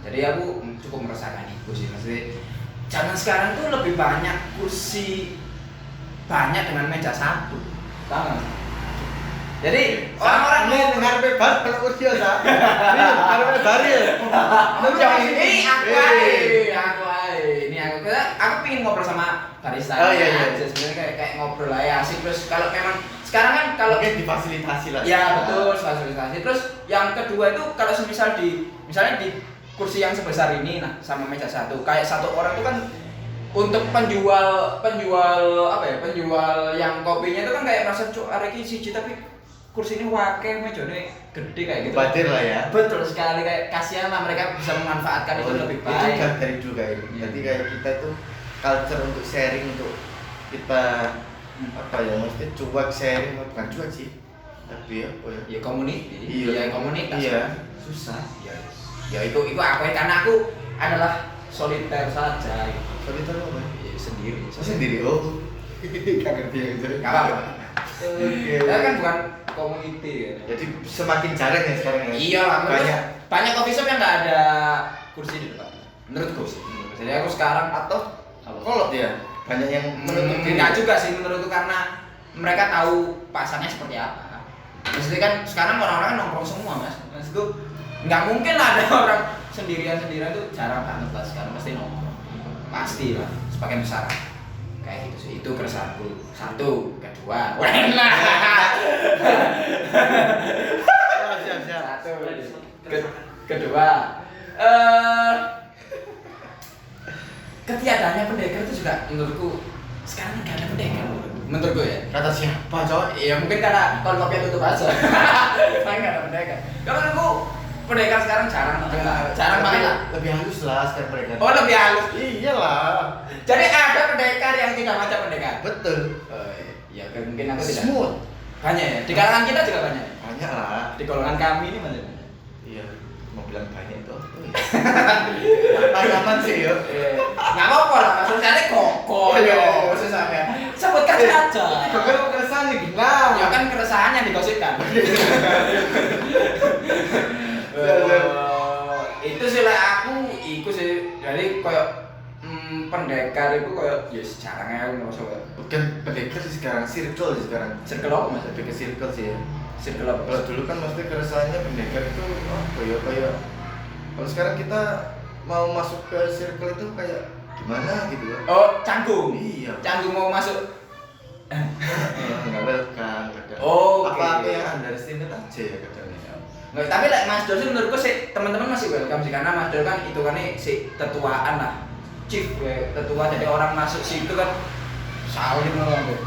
Jadi aku cukup merasakan itu sih, maksudnya zaman sekarang tuh lebih banyak kursi banyak dengan meja satu, tahu nggak? Jadi orang-orang ini dengar bebas kalau kursi ya. Ini harus bari ya. Ini aku pingin ngobrol sama barista. Oh iya. Sebenarnya kayak ngobrol lah ya asik. Terus kalau memang sekarang kan kalau mungkin difasilitasi lah. Ya betul, fasilitasi. Terus yang kedua itu kalau misalnya di kursi yang sebesar ini nah sama meja satu, kayak satu orang itu kan untuk penjual apa ya, penjual yang kopinya itu kan kayak merasa cuk arek iki siji tapi kursi ini wakil, mejanya gede kayak gitu. Batir lah ya. Betul sekali, kayak kasihan lah mereka bisa memanfaatkan itu lebih baik. Itu dari dulu kayak gitu. Jadi kayak kita itu culture untuk sharing, untuk kita apa ya, mesti cuek sharing, bukan cuek sih, tapi apa ya? Ya community, Iya. ya komunitas. Iya. Susah. Ya itu aku ya, karena aku adalah soliter saja. Soliter apa? Ya, sendiri. Sendiri. Oh. Gak ngerti yang itu. Gak apa-apa. Oke. Ya kan bukan community ya. Jadi semakin jarang ya sekarang ya. Iya lah, banyak coffee shop yang nggak ada kursi di depan. Menurutku sih. Jadi aku sekarang Atau kolot ya. Banyak yang menutup diri. enggak juga sih menurutku, karena mereka tahu pasarnya seperti apa. Maksudnya kan sekarang orang-orang kan nongkrong semua, Mas. Maksudku nggak mungkin lah ada orang sendirian tuh, jarang banget lah sekarang, pasti nongkrong. Pasti lah, sebagian besar. Kayak gitu sih, itu keresahanku. Satu, kedua. Wena. Siap. Satu. Kedua, ketiadanya pendekar itu juga menurutku sekarang nggak ada pendekar menurutku ya. Kata siapa, cowok? Ya mungkin karena kalau kopi tutup aja. Makanya nggak ada pendekar. Kalau menurutku pendekar sekarang jarang banget lah. Lebih halus lah sekarang mereka. Oh, lebih halus. Iyalah. Jadi ada pendekar yang tidak macam pendekar. Betul. Ya mungkin aku tidak. Smooth. Banyak ya. Di kalangan kita juga banyak. Banyak lah. Di golongan kami ini banyak. Iya. Mau bilang banyak itu. Aman sih yo. Nggak apa-apa lah. Maksudnya koko yo. Maksudnya sebutkan saja. Kalau keresahan nih gimana? Ya kan keresahan yang digosipkan. Itu sih lah aku ikut sih. Jadi kayak pendekar itu kayak ya sejarahnya aku ngerasa kayak Bukan pendekar sih sekarang, circle sih sekarang. circle apa mas? Lebih ke circle sih ya. Circle apa? Kalau dulu kan maksudnya keresahannya pendekar itu apa ya, kayak kalau sekarang kita mau masuk ke circle itu kayak gimana gitu ya. Oh, canggung. Iya. Canggung mau masuk. Enggak welcome kadang. Oh, apa-apa oke. yang underestimate aja ya kadang. Nggak, tapi like, Mas Dor sih menurutku sih teman-teman masih welcome sih, karena Mas Dor kan itu kan si tetuaan lah, chief ya, tetua, jadi orang masuk situ kan salim lah gitu.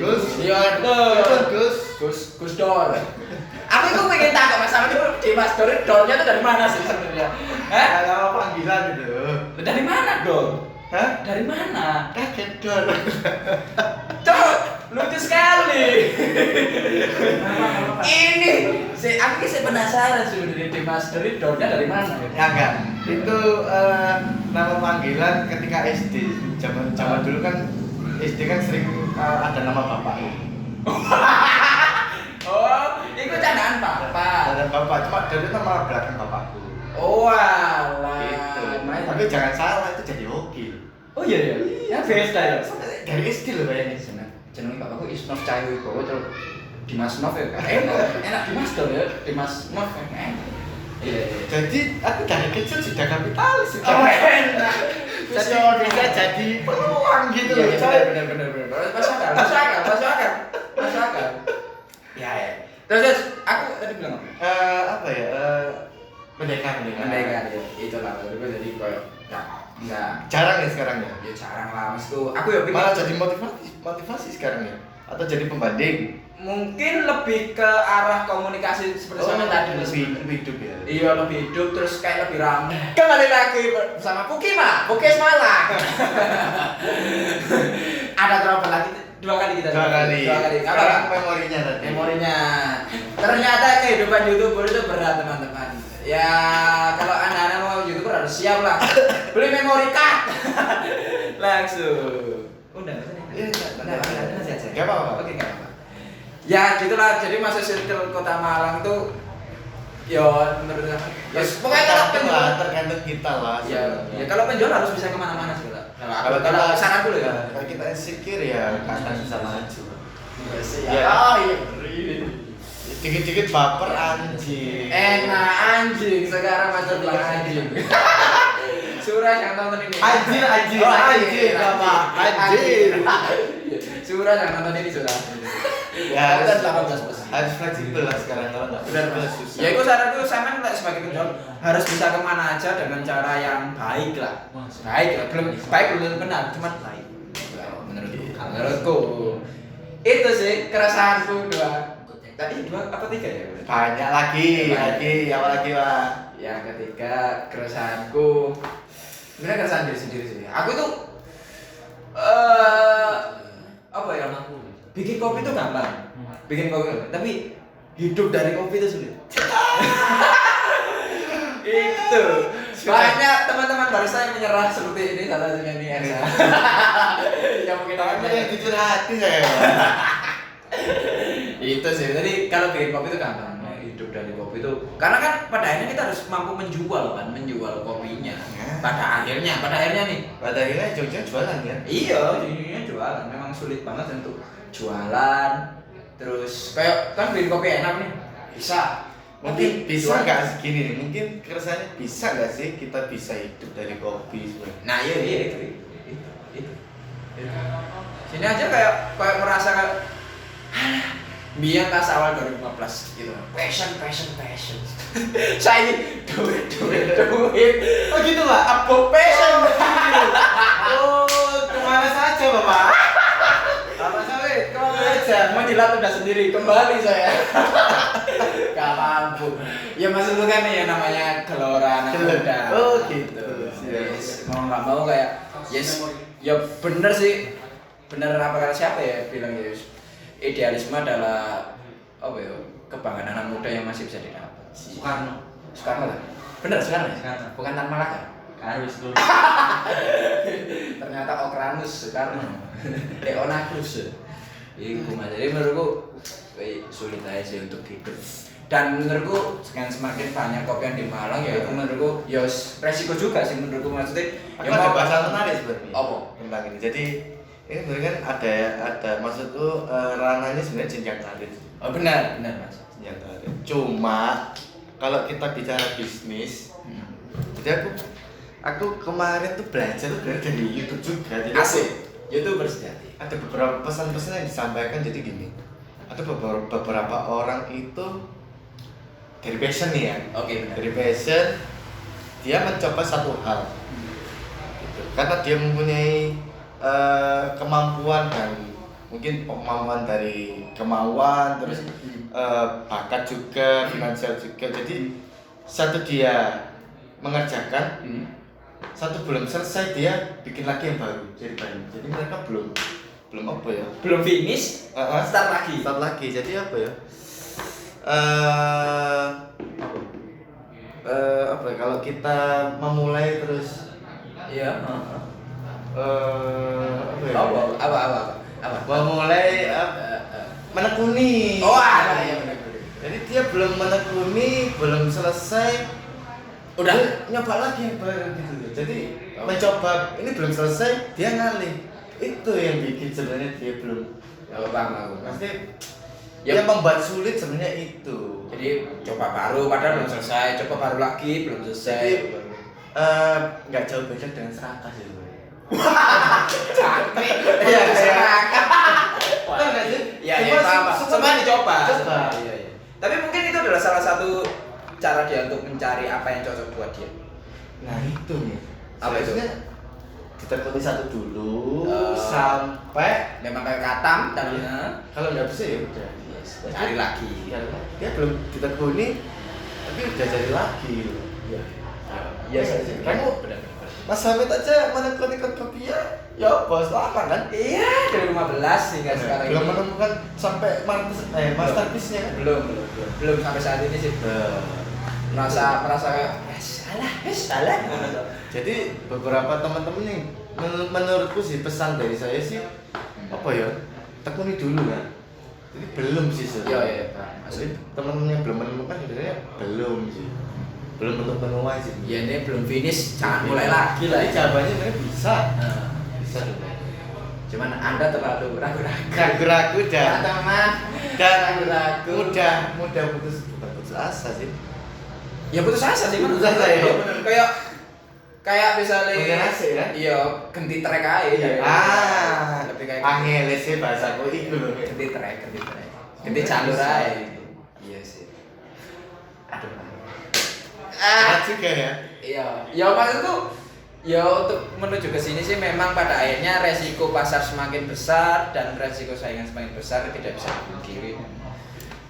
Gus. Iya betul. Gus. Dor. Aku itu pengen tanya masalah itu di Mas Dor, Dornya itu dari mana sih sebenarnya? Hah? Kayak panggilan gitu. Dari mana Dor? Hah? Dari mana? Kaget Dor. Cok, lucu sekali. Ini, aku sih penasaran sebenarnya di Mas Dor itu Dornya dari mana? Ya enggak. Itu nama panggilan ketika SD. Zaman dulu kan SD kan sering ada nama bapak. Oh, itu candaan papa. Ada bapak, cuma dari nama belakang bapakku. Oh alah. Gitu. Main. Tapi jangan salah, itu jadi hoki. Oh iya ya. Ya beda ya. Dari SD loh bayangin. Jenenge bapakku Isnov Cahyo Wibowo terus Dimas Nov ya. Enak Dimas dong ya. Dimas Nov enak. Iya. Jadi aku dari kecil sudah kapitalis. Oh, enak. Jadi bisa jadi peluang gitu loh. Iya, benar. Masuk akal. Ya. Terus aku tadi bilang apa? Apa ya? Pendekar. Pendekar ya. Itulah menurutku jadi kayak enggak Jarang ya sekarang ya. ya jarang lah maksudku. Aku ya pikir Malah jadi motivasi sekarang ya. Atau jadi pembanding. mungkin lebih ke arah komunikasi seperti sama tadi lebih hidup ya. iya lebih hidup terus kayak lebih ramai. Kembali lagi bersama Pukima Malang. Ada berapa lagi? Dua kali kita. Dua kali. Apa? Memorinya tadi. Memorinya. Ternyata kehidupan YouTuber itu berat teman-teman. Ya kalau anda mau YouTuber harus siap lah. Beli memory card. Langsung. Udah nanti aja. Gak apa-apa. Oke, nggak apa-apa. Ya gitulah, jadi masuk circle Kota Malang tuh ya menurut aku ya pokoknya kalau penjual tergantung kita lah. ya kalau penjual harus bisa kemana-mana sih Kalau kalau saran dulu ya kalau kita insecure ya kadang bisa maju. ya oh iya Dikit-dikit baper anjing. enak anjing sekarang masuk bilang anjing. Surah yang nonton ini. Anjir. Oh, Apa? Anjir. Surah yang nonton ini Surah. Ya, Kita 18 plus. harus fleksibel lah sekarang kalau nggak Benar. susah. Ya itu saranku sama sebagai penjual harus bisa kemana aja dengan cara yang baik lah. Baik lah, belum benar, cuma baik. Menurutku. Itu sih keresahanku dua. Tadi dua apa tiga ya? Banyak lagi, apa lagi Pak? Yang ketiga keresahanku. Sebenarnya keresahan diri sendiri sih. Aku itu apa ya? Bikin kopi itu gampang. Bikin kopi, tapi hidup dari kopi itu sulit. Itu banyak teman-teman barista yang menyerah seperti ini, salah satunya ini Ersa. Yang mungkin Tapi yang jujur hati saya Pak. itu sih. Jadi kalau bikin kopi itu gampang. Hidup dari kopi itu karena kan pada akhirnya kita harus mampu menjual kopinya. Pada akhirnya nih. Pada akhirnya Jogja jualan ya. Iya, jadinya jualan. Memang sulit banget untuk jualan. Terus kayak kan bikin kopi enak nih. Bisa. Mungkin bisa nggak sih gini nih? Mungkin keresahannya bisa nggak sih kita bisa hidup dari kopi sebenarnya? Nah, iya itu. Sini aja kayak merasa biar pas awal 2015 gitu. Passion. Saya ini duit. Oh gitu Pak? Apa passion? Oh kemana saja Bapak? Apa sawit? Kemana aja? Menjilat udah sendiri, kembali saya. Gak mampu. Ya maksudku kan ya namanya gelora anak muda. Oh gitu. Yes. Mau nggak mau kayak yes. Ya bener sih. Bener apa kata siapa ya bilang ya? Idealisme adalah apa ya? Kebanggaan anak muda yang masih bisa didapat. Soekarno kan? Bener Soekarno. Bukan Tan Malaka. Harus dulu. Ternyata Okranus Soekarno. Leonatus. Iku mas. Jadi menurutku sulit aja sih untuk hidup. Dan menurutku semakin banyak kopi yang di Malang ya itu menurutku ya resiko juga sih menurutku maksudnya. Aku ada bahasa menarik sebenarnya. Apa? Tentang ini. Jadi ini sebenarnya kan ada maksudku ranahnya sebenarnya jenjang karir. Oh benar mas. Jenjang karir. Cuma kalau kita bicara bisnis, jadi aku kemarin tuh belajar tuh dari YouTube juga. Jadi Asik. YouTuber sejati. ada beberapa pesan-pesan yang disampaikan jadi gini. Ada beberapa orang itu dari passion nih ya. Oke benar. Dari passion dia mencoba satu hal. Gitu. Karena dia mempunyai kemampuan dan mungkin kemampuan dari kemauan terus bakat juga, finansial juga. Jadi satu dia mengerjakan, satu belum selesai dia bikin lagi yang baru jadi banyak. Jadi mereka belum apa ya? Belum finish, start lagi. Jadi apa ya? Apa ya? Kalau kita memulai terus Iya. apa ya? Apa? Memulai menekuni. Oh iya benar. Jadi dia belum menekuni, belum selesai, Udah dia nyoba lagi yang baru gitu loh. Jadi mencoba ini belum selesai, dia ngalih. Itu yang bikin sebenarnya dia belum. Ya bang aku. Pasti Ya. yang membuat sulit sebenarnya itu. Jadi coba baru padahal belum selesai, coba baru lagi belum selesai. Jadi nggak jauh beda dengan serakah sih sebenarnya. Cantik. Iya, Serakah. Betul nggak sih? Iya, semua dicoba. Coba. Iya. Tapi mungkin itu adalah salah satu cara dia untuk mencari apa yang cocok buat dia. Nah itu nih. Apa itu? Seharusnya ditekuni satu dulu Oh. sampai Memang kayak katam dan kalau nggak bisa ya udah. cari lagi. Dia belum ditekuni tapi udah cari lagi. Iya. Iya sih. Kamu benar. Mas Hamid aja menekuni kopi ya bos lama kan? Iya, dari 15 hingga sekarang Belum ini. menemukan sampai masterpiece-nya kan? Belum sampai saat ini sih. Merasa kayak salah. Jadi beberapa teman-teman yang menurutku sih pesan dari saya sih apa ya? Tekuni dulu kan. Jadi belum sih sebenarnya. Iya, Pak. Jadi teman-teman yang belum menemukan sebenarnya belum sih. Belum untuk menuai sih. Ya ini belum finish, jangan mulai lagi lah. Jadi jawabannya sebenarnya bisa. Nah, Bisa. cuman Anda terlalu ragu-ragu. Ragu-ragu dan Teman. ragu-ragu mudah bukan putus asa sih. Ya putus asa sih, Putus asa ya? Iya, bener. Kayak misalnya Punya nasi kan? Iya, ganti track aja. Lebih kayak angel sih bahasaku itu loh. ganti ganti jalur aja. Iya sih. Aduh. Berat juga ya. Iya, ya maksudku Ya untuk menuju ke sini sih memang pada akhirnya resiko pasar semakin besar dan resiko saingan semakin besar tidak bisa dipungkiri.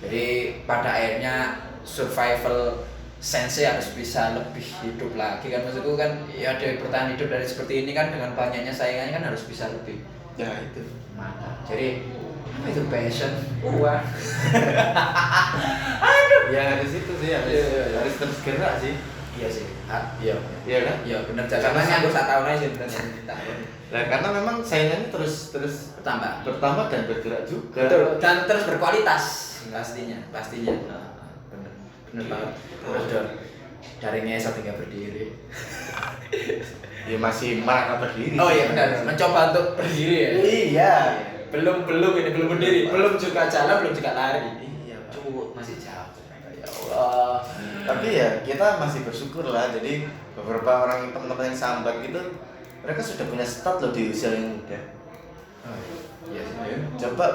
Jadi pada akhirnya survival sense harus bisa lebih hidup lagi kan, maksudku kan ya dari bertahan hidup dari seperti ini kan dengan banyaknya saingannya kan harus bisa lebih Ya itu. mantap. Jadi apa itu passion? Uang. Ya harus itu sih, harus terus gerak sih. Iya sih. Iya. Iya kan? Iya benar. Jangan nganggur 1 tahun aja benar tahun. Nah, karena memang saingannya terus bertambah dan bergerak juga. Betul. Dan terus berkualitas pastinya. Benar. Benar banget. Ada dari ngesot hingga berdiri. Ya masih merangkak berdiri. Oh sih. iya benar. Mencoba untuk berdiri ya. Iya. Belum ini belum berdiri, belum juga jalan, belum juga lari. Iya, Pak. Cukup masih jauh. Ya Allah. Tapi ya kita masih bersyukur lah. Jadi beberapa orang teman-teman yang sambat gitu, mereka sudah punya start loh di usia yang muda. Iya sih. Coba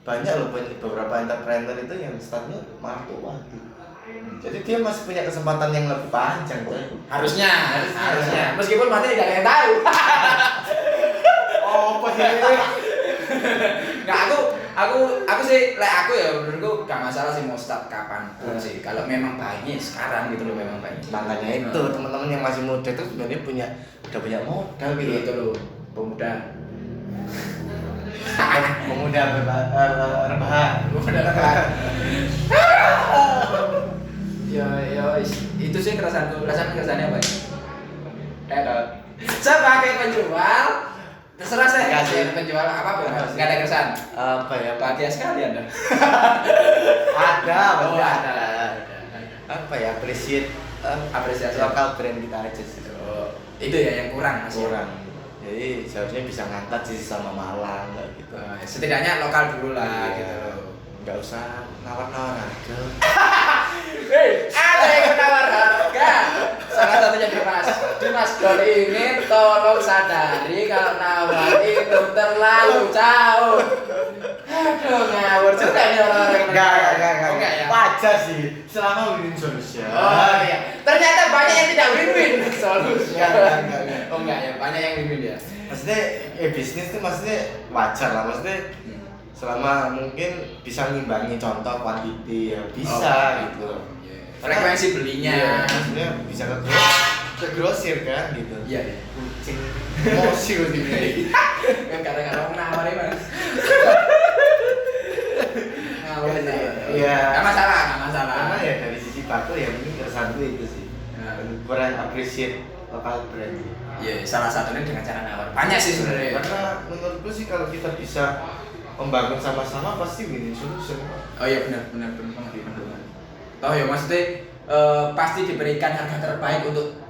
banyak loh beberapa entrepreneur itu yang startnya malah tua gitu. Jadi dia masih punya kesempatan yang lebih panjang tuh. Harusnya. Meskipun mati tidak ada yang tahu. Oh, apa sih? Nggak, aku sih, aku ya menurutku gak masalah sih mau start kapan pun sih. Kalau memang baiknya sekarang gitu loh, memang baiknya. Makanya itu teman-teman yang masih muda itu sebenarnya udah punya modal gitu. Itu loh, pemuda. Pemuda rebahan. Pemuda kan. Ya, itu sih keresahannya apa ya? Sebagai penjual, terserah saya kasih penjual apapun, nggak ada keresahan. Apa ya? Bahagia sekali Anda. Ada, Oh, ada. Apa ya? Apresiasi lokal brand kita aja sih. Oh, itu ya yang kurang masih. Kurang. Jadi seharusnya bisa ngangkat sih sama Malang kayak gitu. Setidaknya lokal dulu lah Iya. gitu. Nggak usah nawar-nawar harga. Hei, ada yang menawar harga. Salah satunya Dimas Dor ini tolong sadari kalau nawar itu terlalu jauh. Aduh, ngawur juga ini orang-orang. Enggak. Oh, enggak ya. Wajar sih, selama win solution. Oh iya. Ternyata banyak yang tidak win-win solusi. Enggak. Oh enggak ya, banyak yang win-win ya. Maksudnya bisnis tuh maksudnya wajar lah, maksudnya selama mungkin bisa ngimbangi contoh quantity ya bisa gitu. Frekuensi belinya. Iya, maksudnya bisa ke grosir kan gitu. Iya. Kucing emosi ini. Kan kadang-kadang nawarin Mas. Nawarin. Iya. Enggak masalah. Karena ya dari sisi Paku ya mungkin keresahan gue itu sih. Kurang appreciate lokal brand. Iya, salah satunya dengan cara nawar. Banyak sih sebenarnya. Karena menurutku sih kalau kita bisa membangun sama-sama pasti win solution. Oh iya benar banget. Oh ya maksudnya pasti diberikan harga terbaik untuk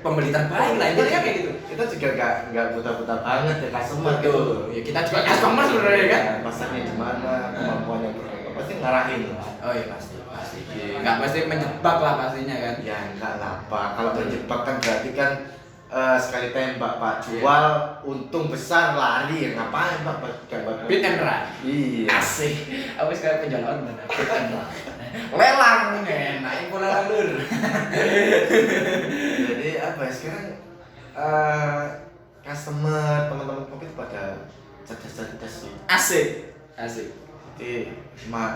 pembeli terbaik lah intinya kayak gitu. Kita juga nggak buta-buta banget ya customer gitu. Betul. Ya kita juga customer sebenarnya kan. Ya, pasarnya di mana, kemampuannya berapa, pasti ngarahin lah. Oh iya pasti. Enggak pasti menjebak lah pastinya kan. Ya enggak lah Pak. Kalau menjebak kan berarti kan sekali tembak Pak, jual untung besar lari ya ngapain Pak? Beat and run. Iya. Asik. Aku sekarang penjual online. Beat and run. Lelang enak, lelang lur. Jadi apa ya sekarang customer teman-teman kopi itu pada cerdas sih. Asik. Jadi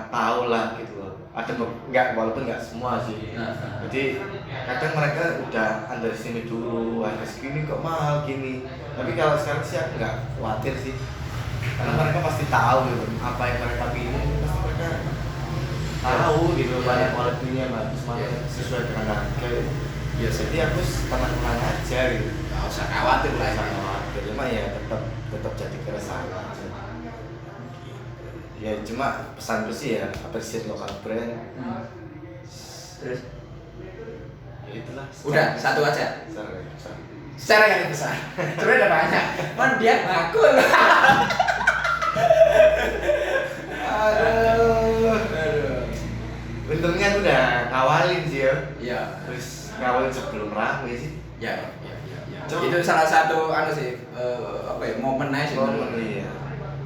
tahu lah gitu loh. Ada nggak walaupun nggak semua sih. Jadi kadang mereka udah underestimate dulu harga segini kok mahal gini. Tapi kalau sekarang sih aku nggak khawatir sih. Karena mereka pasti tahu gitu apa yang mereka pilih pasti mereka tahu gitu banyak kualitinya bagus mana sesuai dengan harga. Ya jadi aku tenang aja gitu. Gak usah khawatir lah. Cuma ya tetap jadi keresahan aja. Ya cuma pesanku sih ya appreciate lokal brand. Terus Ya itulah. udah satu aja. Secara Secara yang besar. Sebenarnya ada banyak. Man dia bakul. Aduh. Untungnya aku udah ngawalin sih ya. Iya. Terus ngawalin sebelum rame sih. Ya. Itu salah satu sih momen aja sih. Iya.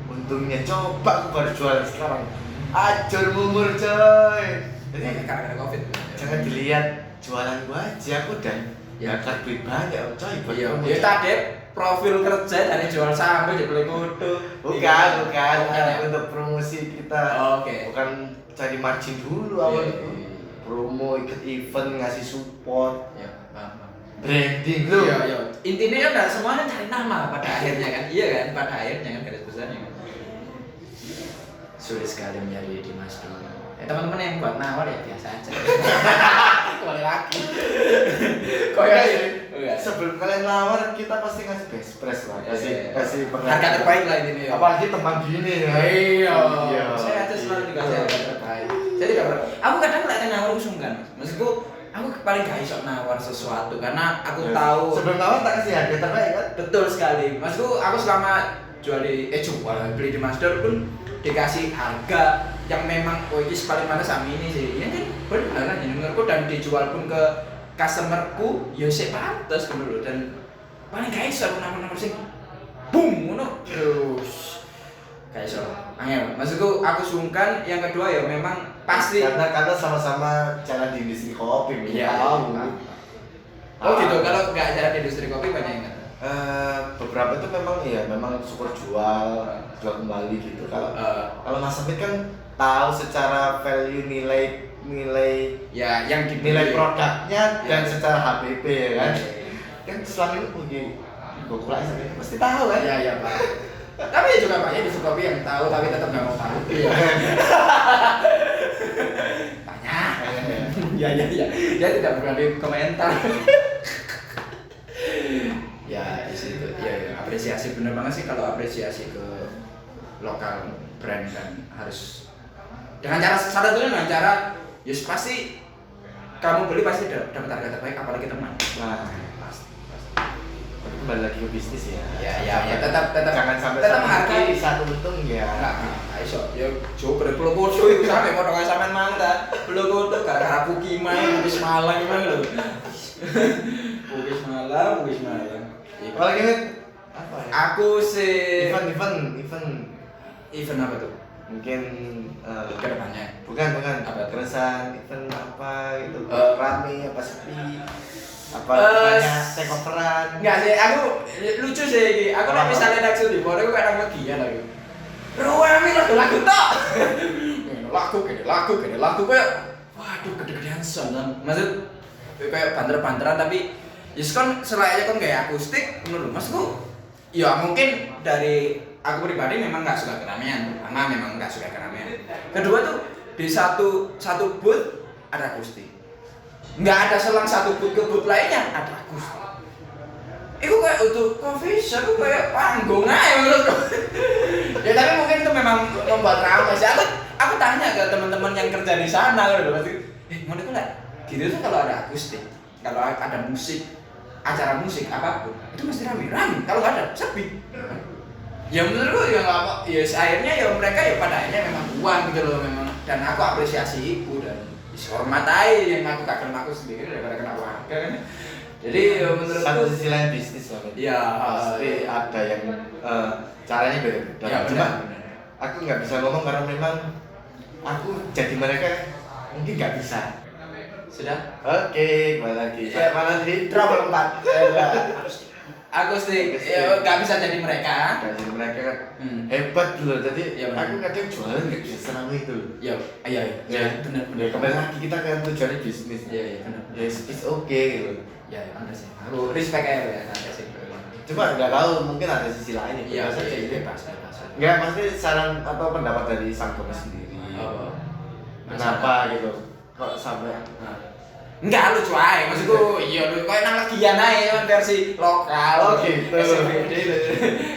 Untungnya coba aku baru jualan sekarang. Ajur mumur coy. Jadi Karena Covid. jangan dilihat jualan gua aja, aku udah Ya kan duit banyak coy buat Iya, kamu. ya tadi profil kerja dari jual sampai di beli kudu. Bukan ya. untuk promosi kita. Oke. Bukan cari margin dulu awal Iya, itu. iya. Promo, ikut event, ngasih support, Ya, paham. branding lu. Iya, iya. Intinya kan enggak semuanya cari nama pada akhirnya kan. Iya kan, pada akhirnya kan garis besarnya kan. Sulit sekali menjadi Dimas Dul. Teman-teman yang buat nawar ya biasa aja. Kembali lagi. Kok ya? Sebelum kalian lawar kita pasti ngasih best price lah, kasih harga terbaik lah ini ya. Apalagi teman gini ya. Iya. Saya aja selalu dikasih harga terbaik. Jadi enggak pernah. Aku kadang lek nawar sungkan. Maksudku aku paling gak iso nawar sesuatu karena aku tahu sebelum nawar tak kasih harga terbaik kan. betul sekali. Maksudku aku selama beli di Master pun dikasih harga yang memang ini paling mana sama ini sih. Ini kan benar kan menurutku dan dijual pun ke customerku ya sih pantas dulu dan paling gak iso aku nawar sing boom ngono terus gak iso. Angel. Maksudku aku sungkan, yang kedua ya memang pasti karena sama-sama jalan di industri kopi. Iya. Oh gitu, kalau nggak jalan di industri kopi banyak yang kata. Beberapa itu memang super jual kembali gitu. Kalau Mas Amit kan tahu secara value nilai Ya yang nilai produknya dan Ya. secara HPP ya kan. Kan selama ini punya gokula pasti tahu kan. Iya Pak. Tapi juga banyak industri kopi yang tahu tapi tetap nggak mau tahu. Iya. Banyak. Ya. Dia tidak berani komentar. Ya di situ. Ya apresiasi bener banget sih kalau apresiasi ke lokal brand kan harus dengan cara salah satunya dengan cara pasti kamu beli pasti dapat harga terbaik apalagi teman. Nah, Pasti. kembali lagi ke bisnis ya. Ya, tetap jangan sampai tetap menghargai satu untung ya. Enggak, iso. Ya coba pulau kudu itu sampe mau dengan sampean mang ta. Pulau kudu gara-gara Puki main wis Malang mang lho. Wis Malang. Kalau gini apa ya? Aku sih event apa tuh? mungkin Kedepannya. bukan Apa? keresahan event apa gitu, rame apa sepi apa banyak take overan. Enggak sih, aku lucu sih iki. Aku nek Apa? misalnya nak studi, aku kadang lagi ya lagi. Ruami lagu tok. Lagu kayak waduh gede-gedean son. Maksud kayak banter-banteran tapi kan selayaknya kan kayak akustik menurut Masku. Ya mungkin dari aku pribadi memang nggak suka keramaian. Pertama memang nggak suka keramaian. Kedua tuh di satu booth ada akustik. Nggak ada selang satu booth ke booth lainnya ada akustik. Itu kayak untuk coffee shop kayak panggung aja menurutku. Ya tapi mungkin itu memang membuat ramai sih. Aku tanya ke teman-teman yang kerja di sana gitu pasti. Mau itu lah. Gitu tuh kalau ada akustik, kalau ada musik, acara musik apapun itu mesti rame. Kalau nggak ada sepi. Ya menurutku ya nggak apa. Ya akhirnya ya mereka ya pada akhirnya memang uang gitu loh memang. Dan aku apresiasi itu dan hormat aja yang aku gak kenal aku sendiri daripada kena warga kan. Jadi ya menurutku Satu sisi lain bisnis lah. Iya, pasti ada yang caranya beda-beda. Ya, Cuma benar. aku nggak bisa ngomong karena memang aku jadi mereka mungkin nggak bisa. Sudah? Oke, kembali lagi. Ya. Mana sih? Trouble 4. Akustik, ya nggak bisa jadi mereka. Jadi mereka kan hebat dulu. Jadi Ya, benar. aku kadang jualan nggak bisa senang itu. Iya, benar. Ya, kembali lagi kita kan tujuannya bisnis. Iya, benar. Ya, it's okay gitu. Ya, benar sih. Aku respect aja ya, ada sih. Cuma nggak tahu mungkin ada sisi lain ya. Iya, Bebas aja itu. bebas. Nggak, maksudnya saran atau pendapat dari sang Gomez sendiri. Oh. Kenapa gitu? Kok sampai Enggak lucu aja, maksudku iya lu kayak nang legian aja kan versi lokal. Oh, gitu.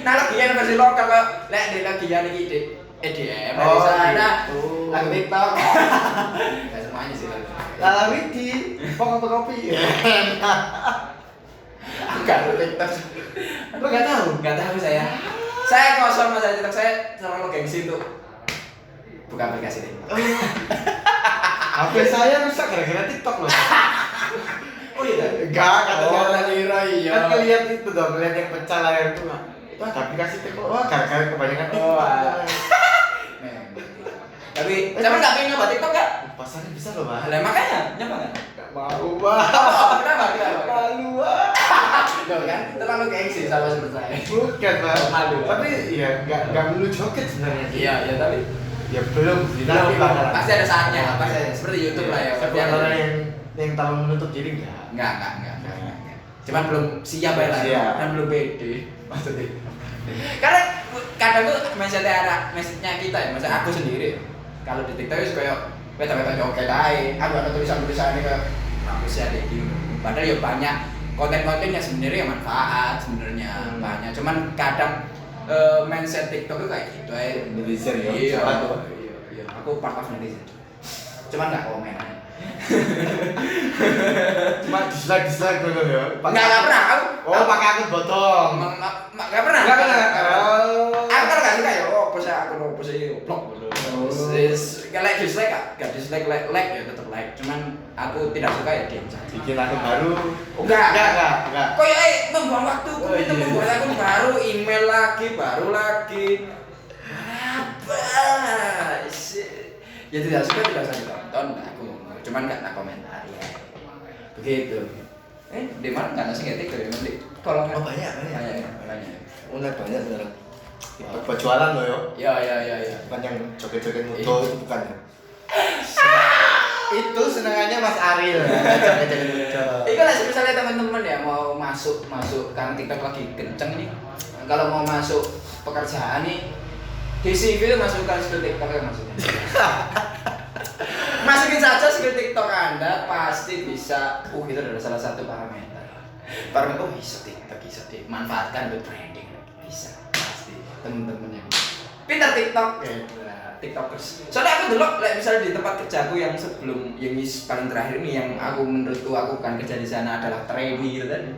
Nang legian versi lokal kok lek di legian iki di EDM di sana gitu. lagu TikTok. Enggak semuanya sih lagu. Lalami di kopi. Enggak lu TikTok. Lo nggak tahu? Enggak tahu saya. Saya kosong Mas TikTok, saya terlalu gengsi untuk buka aplikasi TikTok. HP saya rusak gara-gara TikTok loh. Oh iya. Enggak, katanya Lira iya. kan ngeliat itu dong, ngeliat yang pecah layar itu nggak. Itu ada aplikasi TikTok, wah gara-gara kebanyakan Oh, TikTok. Tapi, tapi nggak pengen nyoba TikTok nggak? Pasarnya bisa loh, Pak. Lah makanya nyoba nggak? Mau wah. Kenapa? Malu wah. Loh kan, terlalu gengsi sama seperti saya. Bukan Pak. Malu. Tapi ya nggak melulu joget sebenarnya. Iya, tapi Ya belum sih. Nanti belum, bakalan. pasti ada saatnya, pasti ada. Seperti YouTube lah ya. Seperti orang yang tahu menutup diri enggak. Enggak. Cuman belum siap ya lah, Siap. dan belum pede maksudnya. Karena kadang tuh message-nya kita ya, maksudnya aku sendiri. Kalau di TikTok itu kayak beta-beta joget aja. Aku ada tulisan-tulisannya kayak bagus ya deh gitu. Padahal ya banyak konten-kontennya sebenarnya yang manfaat sebenarnya banyak. Cuman kadang mindset TikTok itu kayak gitu aja. Netizen ya. Iya. Siapa tuh? Iya. Aku part of netizen. Cuman nggak komen aja. Cuma dislike dulu ya. Nggak pernah aku. Oh, pakai akun botong. Nggak pernah. Nggak pernah. Oh. Aku kan nggak suka ya. Oh, posnya aku blok. Kalau dislike nggak dislike, like ya tetap like. Cuman aku tidak suka ya diam saja. Bikin akun baru. Enggak. Enggak. Kok ya membuang waktu, itu membuat akun baru, email lagi, baru lagi. Apa sih? Ya tidak suka tidak usah ditonton, aku cuman nggak nak komentar ya. Begitu. Di mana nggak nasi ngetik dari nanti? Tolong. Oh, banyak. Banyak sekarang. Perjualan loh yo. Ya. Bukan yang joget-joget moto itu bukan ya. Itu senangannya Mas Ariel. Joget-joget moto. Itu lah misalnya teman-teman ya mau masuk karena TikTok lagi kenceng nih. Kalau mau masuk pekerjaan nih di CV itu masukkan skill TikTok ya maksudnya. Masukin saja skill TikTok Anda pasti bisa. Itu adalah salah satu parameter. Parameter bisa TikTok bisa dimanfaatkan buat branding bisa pasti temen-temen yang pintar TikTok ya. TikTokers. Soalnya aku dulu misalnya di tempat kerjaku yang sebelum yang paling terakhir ini yang aku menurutku aku kan kerja di sana adalah trainee gitu tadi.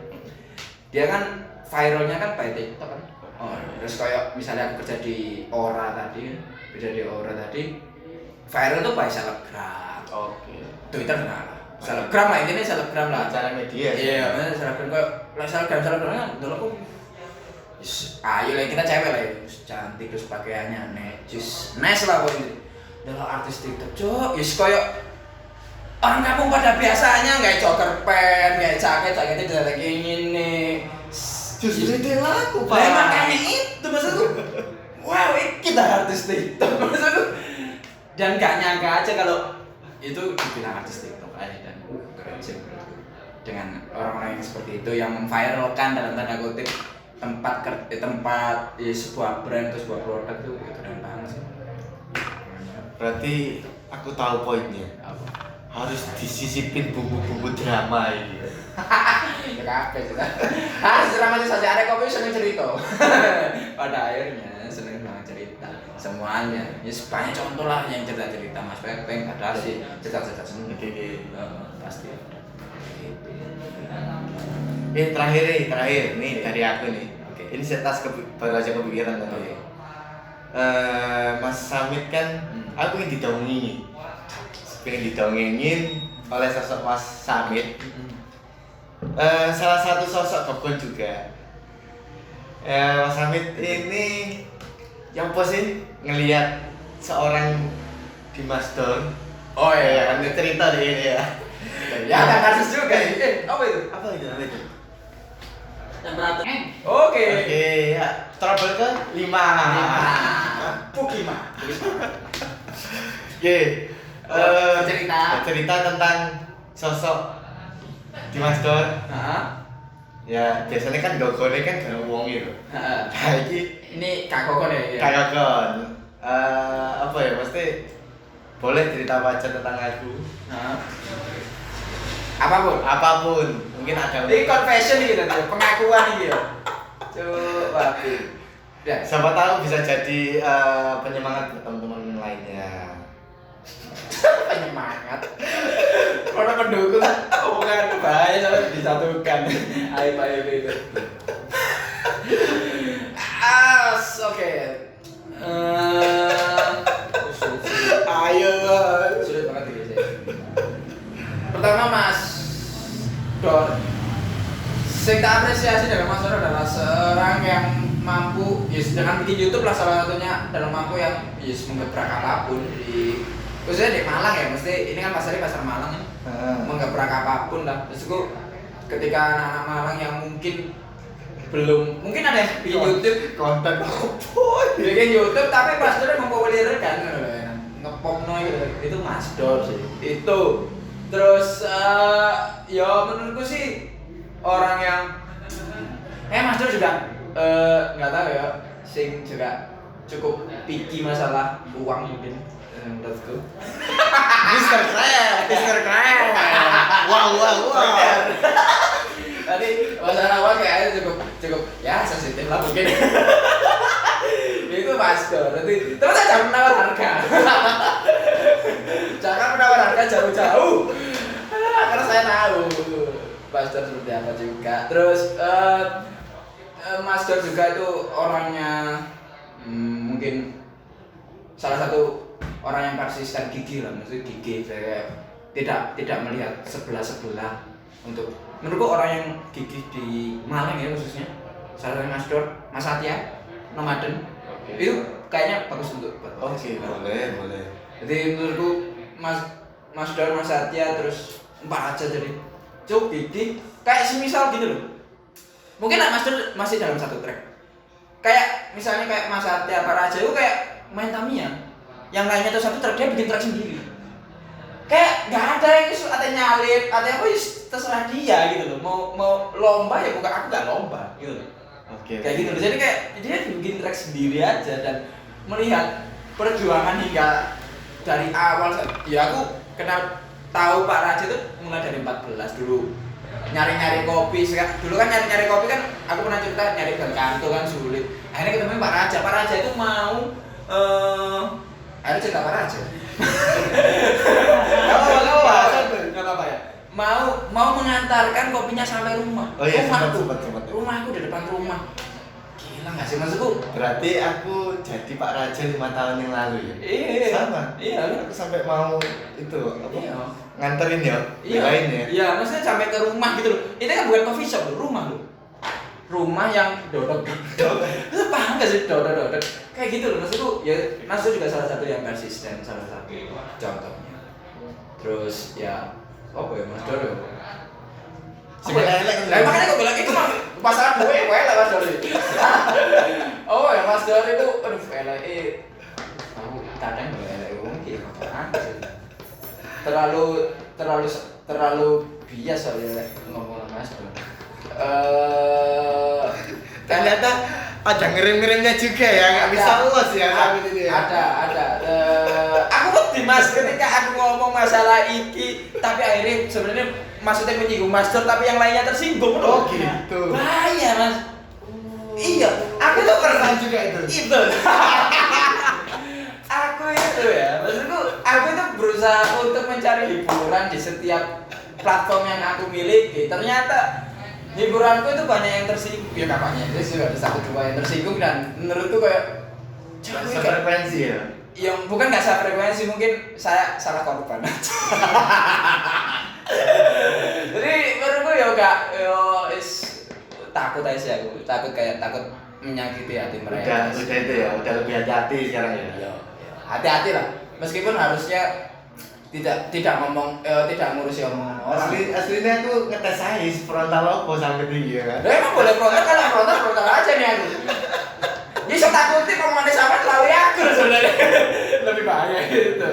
Dia kan viralnya kan by TikTok kan. Oh, terus kayak misalnya aku kerja di Ora tadi, viral itu by selebgram. Oke. Twitter kenal lah. Selebgram lah intinya selebgram lah. Acara media. Iya, bener selebgram kayak selebgram kan dulu aku. Ayo lah kita cewek lah itu cantik terus pakaiannya necis, nice lah pokoknya. Dulu artis TikTok, cok, kayak orang kampung pada biasanya nggak jogger pen, nggak jaketnya udah kayak gini. Justru itu yang laku Pak. Nah, makanya itu maksudku. Wow, ini kita artis TikTok maksudku. Dan gak nyangka aja kalau itu dibilang artis TikTok aja dan keren sih dengan orang-orang yang seperti itu yang memviralkan dalam tanda kutip tempat ya, sebuah brand atau sebuah produk itu ya keren banget sih. Berarti aku tahu poinnya. Apa? Harus disisipin bumbu-bumbu drama ini. Ya kabeh sih. Harus drama sih saja ada kopi seneng cerita. Pada akhirnya seneng banget cerita semuanya. Ya banyak contoh lah yang cerita-cerita Mas Pepeng ada sih cerita-cerita seneng. Oke. Pasti. Terakhir nih dari aku nih. Oke. Ini setas baru aja kepikiran tadi. Mas Samit kan aku ingin didongengin oleh sosok Mas Samit. Salah satu sosok Gopgon juga. Mas Samit ini yang sih ngelihat seorang Dimas Don. Oh iya, kan cerita di ini ya. Ya kan kasus juga. Apa itu? Apa itu? Temperatur. Oke, ya. Trouble ke 5. Pukima. Oke. Cerita tentang sosok Dimas Don. Ya, biasanya kan gogone kan gak wong itu. Nah, ini Kak Kokon ya. Kak Kokon. Apa ya? Pasti boleh cerita apa aja tentang aku. Apapun. Mungkin ada. Ini confession gitu, pengakuan gitu. Coba. Ya, Siapa tahu bisa jadi penyemangat buat teman-teman lainnya. penyemangat. Orang pendukung, bukan bahaya soalnya disatukan. Ayo itu. Oke. Sulit banget ini sih. Pertama Mas Don, saya tak apresiasi dari Mas Don adalah seorang yang mampu, dengan bikin YouTube lah salah satunya, dalam mampu yang menggebrak apapun di khususnya di Malang ya, mesti ini kan pasarnya pasar Malang ya. menggebrak apapun lah. Terus aku ketika anak-anak Malang yang mungkin ada yang bikin YouTube konten bikin YouTube tapi Masdor mempopulerkan ngepopno itu Masdor sih itu. Terus ya menurutku sih orang yang Masdor juga nggak tahu ya sing juga cukup picky masalah uang mungkin menurutku. Mister Keren. Wow. Tadi masalah uang kayaknya cukup ya sensitif lah mungkin. Itu Masdor. Terus aja menawar harga. Jangan menawar harga jauh-jauh. Karena saya tahu Masdor seperti apa juga. Terus Masdor juga itu orangnya mungkin salah satu orang yang persisten gigih lah, maksudnya gigih kayak tidak melihat sebelah untuk menurutku orang yang gigih di Malang ya khususnya salah satu Masdor, Mas Satya, Nomaden itu kayaknya bagus untuk Oke, boleh. jadi menurutku Masdor, Mas Satya terus Pak Raja jadi cukup gigih kayak semisal gitu loh. Mungkin Masdor masih dalam satu track kayak misalnya kayak Mas Satya, Pak Raja itu kayak main Tamiya yang lainnya itu satu track dia bikin track sendiri kayak nggak ada yang itu ada nyalip ada apa terserah dia gitu loh mau lomba ya bukan aku nggak lomba gitu loh. Kayak gitu loh jadi kayak dia bikin track sendiri aja dan melihat perjuangan hingga dari awal ya aku kenal tahu Pak Raja itu mulai dari 14 dulu nyari kopi dulu kan nyari kopi kan aku pernah cerita nyari kanto kan sulit akhirnya ketemu Pak Raja itu mau akhirnya cerita Pak Raja Gak apa-apa ya mau mengantarkan kopinya sampai rumah. Oh iya, sempat. Rumahku di depan rumah. Gila nggak sih maksudku? Berarti aku jadi Pak Raja 5 tahun yang lalu ya? Iya. Sama. Iya. Aku sampai mau itu apa? Iya. Nganterin ya? Iya. Belain ya? Iya, maksudnya sampai ke rumah gitu loh. Itu kan bukan coffee shop loh, rumah loh. Rumah yang dodok. Itu paham nggak sih dodok? Kayak gitu loh maksudku. Ya, Masdor juga salah satu yang persisten, salah satu contohnya. Terus ya apa ya Masdor ya? Makanya gue bilang itu mah pasangan gue lah Masdor itu. Oh ya Masdor itu aduh aku kadang mungkin terlalu bias soalnya ngomong sama Masdor. Ternyata ada ngirim-ngirimnya juga ya, nggak bisa luas ya sampai ini ya. Ada. Aku ngerti Mas ketika aku ngomong masalah iki, tapi akhirnya sebenarnya maksudnya menyinggung Masdor, tapi yang lainnya tersinggung. Oh gitu. Bahaya Mas. Iya, aku tuh pernah juga itu. Aku itu ya, maksudku aku itu berusaha untuk mencari hiburan di setiap platform yang aku miliki. Ternyata hiburanku itu banyak yang tersinggung. Ya kapaknya itu sudah ada 1-2 yang tersinggung dan menurutku kayak frekuensi ya? Yang bukan nggak frekuensi, mungkin saya salah korban. Jadi menurutku ya takut aja sih aku, takut menyakiti hati mereka. Udah itu ya, udah lebih hati-hati sekarang ya. Iya, hati-hati lah. Meskipun harusnya tidak ngurusi omongan orang. Aslinya aku ngetes aja frontal lobo sampai tinggi ya kan. Emang boleh frontal aja nih aku. Ini saya takutin omongan sama terlalu aku sebenarnya. Lebih bahaya gitu.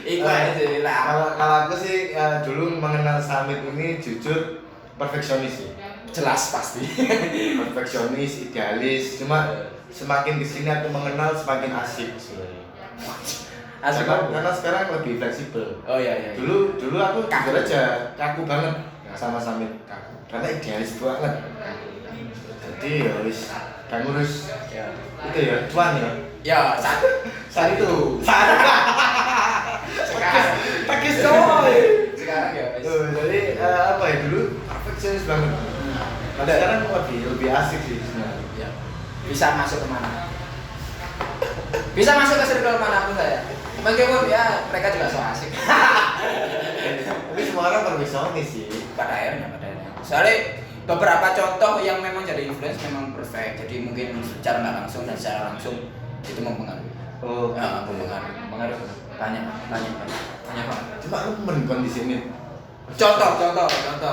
Iku aja lah. Kalau aku sih dulu mengenal Samit ini jujur perfeksionis sih. Jelas pasti. Perfeksionis, idealis. Cuma semakin kesini aku mengenal semakin asik sebenarnya. Asik karena sekarang lebih fleksibel. Oh iya. Dulu aku jujur aja kaku banget sama Samit. Karena idealis banget. Jadi ya wis gak ngurus itu ya cuan ya. Ya saat itu. Sekarang Takis coy. Sekarang ya wis. Jadi apa ya dulu perfeksionis banget. Nah, sekarang lebih asik sih sebenarnya. Ya. Bisa masuk kemana? Bisa masuk ke circle manapun saya. Meskipun ya mereka juga so asik. Tapi semua orang perfeksionis sih. Pada akhirnya. Soalnya beberapa contoh yang memang jadi influence memang perfect. Jadi mungkin secara nggak langsung dan secara langsung itu mempengaruhi. Oh, Mempengaruhi. Tanya Pak. Cuma lu kondisi ini. Contoh,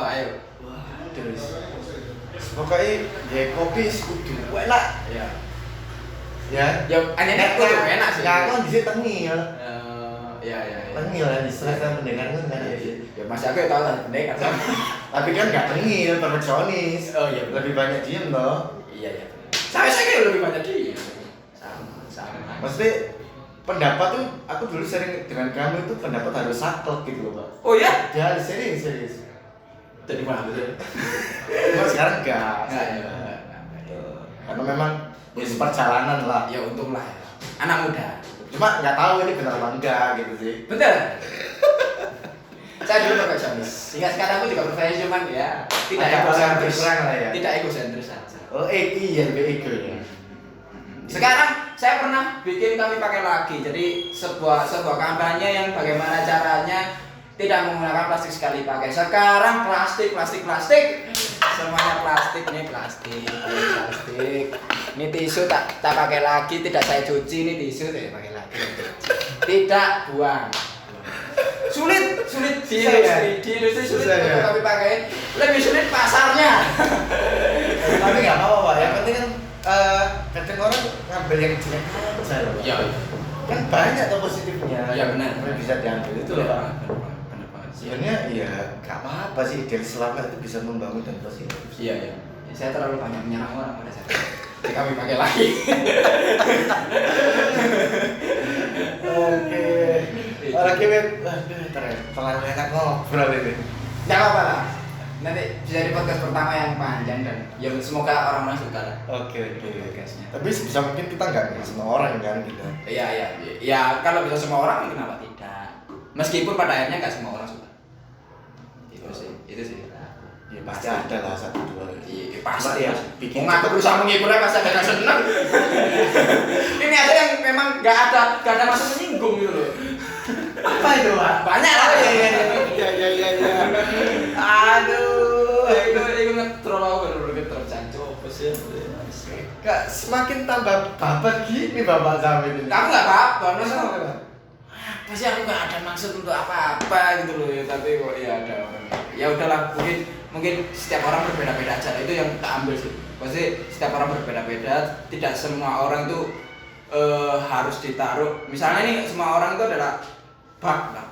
ayo. Wah, terus. Pokoknya ya kopi kudu enak. Iya. Ya. Ya, anehnya kudu enak sih. Ya kondisi tengil. Iya. Tengil kan istilah saya mendengar kan kan. Ya masih aku ya tahu lah pendekar sama. Tapi kan nggak tengil, perfeksionis. Oh iya, benar. Lebih banyak diem loh. Iya. Saya kira lebih banyak dia. Sama. Maksudnya pendapat tuh aku dulu sering dengan kamu itu pendapat harus saklek gitu loh, Pak. Oh ya? Ya serius. Jadi mana betul? Cuma sekarang enggak. Enggak. Karena memang ya perjalanan lah. Ya untung lah ya. Anak muda. Cuma nggak tahu ini benar apa enggak gitu sih. Betul. Saya dulu perfeksionis. Sehingga sekarang aku juga perfeksionis cuman ya tidak Agak egosentris. berperang lah ya. Tidak egosentris saja. Oh, iya lebih ego ya. Sekarang saya pernah bikin kami pakai lagi. Jadi sebuah kampanye yang bagaimana caranya tidak menggunakan plastik sekali pakai. Sekarang plastik. Semuanya plastik. Ini tisu tak pakai lagi, tidak saya cuci. Ini tisu saya pakai lagi. Tidak buang. Sulit di industri sulit Susah, ya? untuk kami pakai. Lebih sulit pasarnya. Tapi nggak apa-apa, Pak. Yang penting kan kadang orang ngambil yang jelek aja loh, Pak. Iya. Kan banyak tuh positifnya. Iya, benar. Yang bisa diambil itu loh, Pak. Benar banget. Sebenarnya ya nggak apa-apa sih, dari selama itu bisa membangun dan positif. Iya. Saya terlalu banyak menyerang orang pada saat itu. Jadi kami pakai lagi. Oke. Oke, terlalu enak ngobrol ini. Nggak apa-apa lah. Nanti bisa di podcast pertama yang panjang dan ya semoga orang-orang suka lah. Oke. Podcastnya. Tapi sebisa mungkin kita nggak semua orang kan gitu. Iya. Ya kalau bisa semua orang kenapa tidak? Meskipun pada akhirnya nggak semua orang suka. Itu sih. Ya pasti ada lah satu dua. Iya, pasti Cuma ya. bikin Mau ngaku berusaha menghiburnya pasti ada yang seneng. Ini ada yang memang nggak ada maksud menyinggung gitu loh. apa itu, Pak? Banyak lah. Iya. Aduh. Itu ngetrol aku bener-bener ngetrol jancuk apa sih? Kak, semakin tambah babat gini Bapak Samit ini. Kamu nggak apa-apa, Masa masa apa? pasti aku nggak ada maksud untuk apa-apa gitu loh ya, tapi kok ya ada orang. Ya udahlah, mungkin setiap orang berbeda-beda aja. Itu yang tak ambil sih. Pasti setiap orang berbeda-beda, tidak semua orang itu harus ditaruh. Misalnya nih semua orang itu adalah bak lah.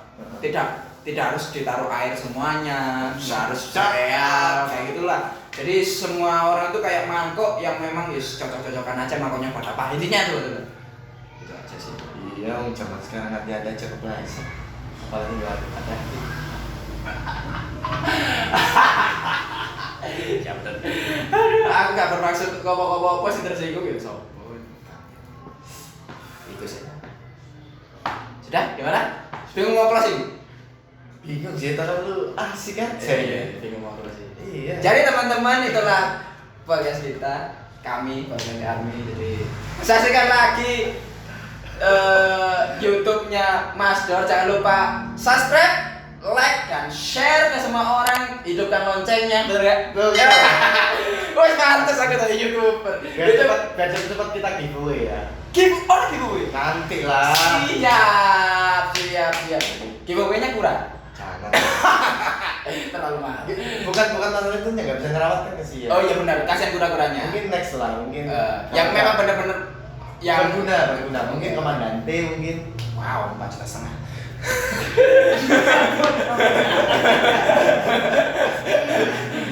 Tidak harus ditaruh air semuanya, nggak harus sereal kayak gitulah. Jadi semua orang itu kayak mangkok yang memang cocok-cocokan aja mangkoknya pada apa intinya tuh. Itu aja sih. Iya, zaman sekarang ada cukup nice. Apalagi nggak ada. Ya betul. Aku nggak bermaksud kopo-kopo sih tersinggung gitu sob. Itu sih. Sudah, gimana? Bingung mau closing? Bingung sih, terlalu asik kan? Bingung mau closing. Iya. Jadi teman-teman itulah podcast kita, kami podcast Army. Jadi saksikan lagi YouTube-nya Mas Dor. Jangan lupa subscribe, like dan share ke semua orang. Hidupkan loncengnya, bener gak? Betul. Woi pantes aku tadi YouTuber. Biar cepat kita giveaway ya. Giveaway. Nanti lah. Siap. Giveaway-nya kurang. Jangan. Terlalu mahal. Bukan tangan itu nggak bisa ngerawat kan kesian. Oh iya benar, kasihan kuda-kudanya. Mungkin next lah, mungkin. Yang memang benar-benar yang berguna. Mungkin komandante mungkin. wow, 4,5 juta.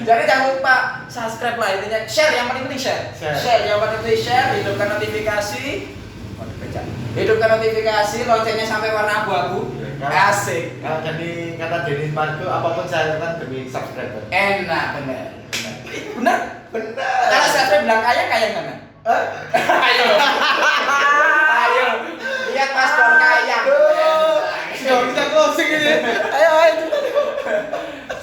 Jadi jangan lupa subscribe lah, intinya share, yang paling penting share. Yang paling penting share, hidupkan notifikasi. Hidupkan notifikasi, loncengnya sampai warna abu-abu. Asik. Kalau jadi kata Dennis Marco, apapun saya lakukan demi subscriber. Enak, benar. Kalau subscribe bilang kaya mana? Ayo. Lihat Mas Dor kaya. Nggak bisa closing ini. Ayo.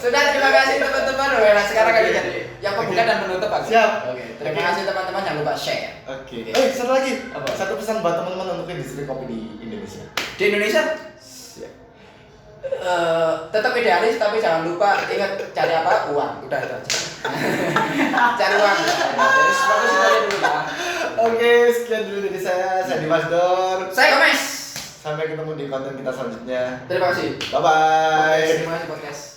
Sudah, terima kasih teman-teman. Nah, sekarang kali jadi yang pembuka dan penutup Pak. Siap. Oke. Terima kasih teman-teman, jangan lupa share. Oke. Satu lagi. Apa? Satu pesan buat teman-teman untuk industri kopi di Indonesia. Di Indonesia tetap idealis tapi jangan lupa ingat cari apa? Uang. Udah itu aja. Cari uang. Jadi seperti itu dulu ya. Oke, sekian dulu dari saya. Saya Dimas Dor. Saya Komes. Sampai ketemu di konten kita selanjutnya. Terima kasih. Bye bye. Terima kasih podcast.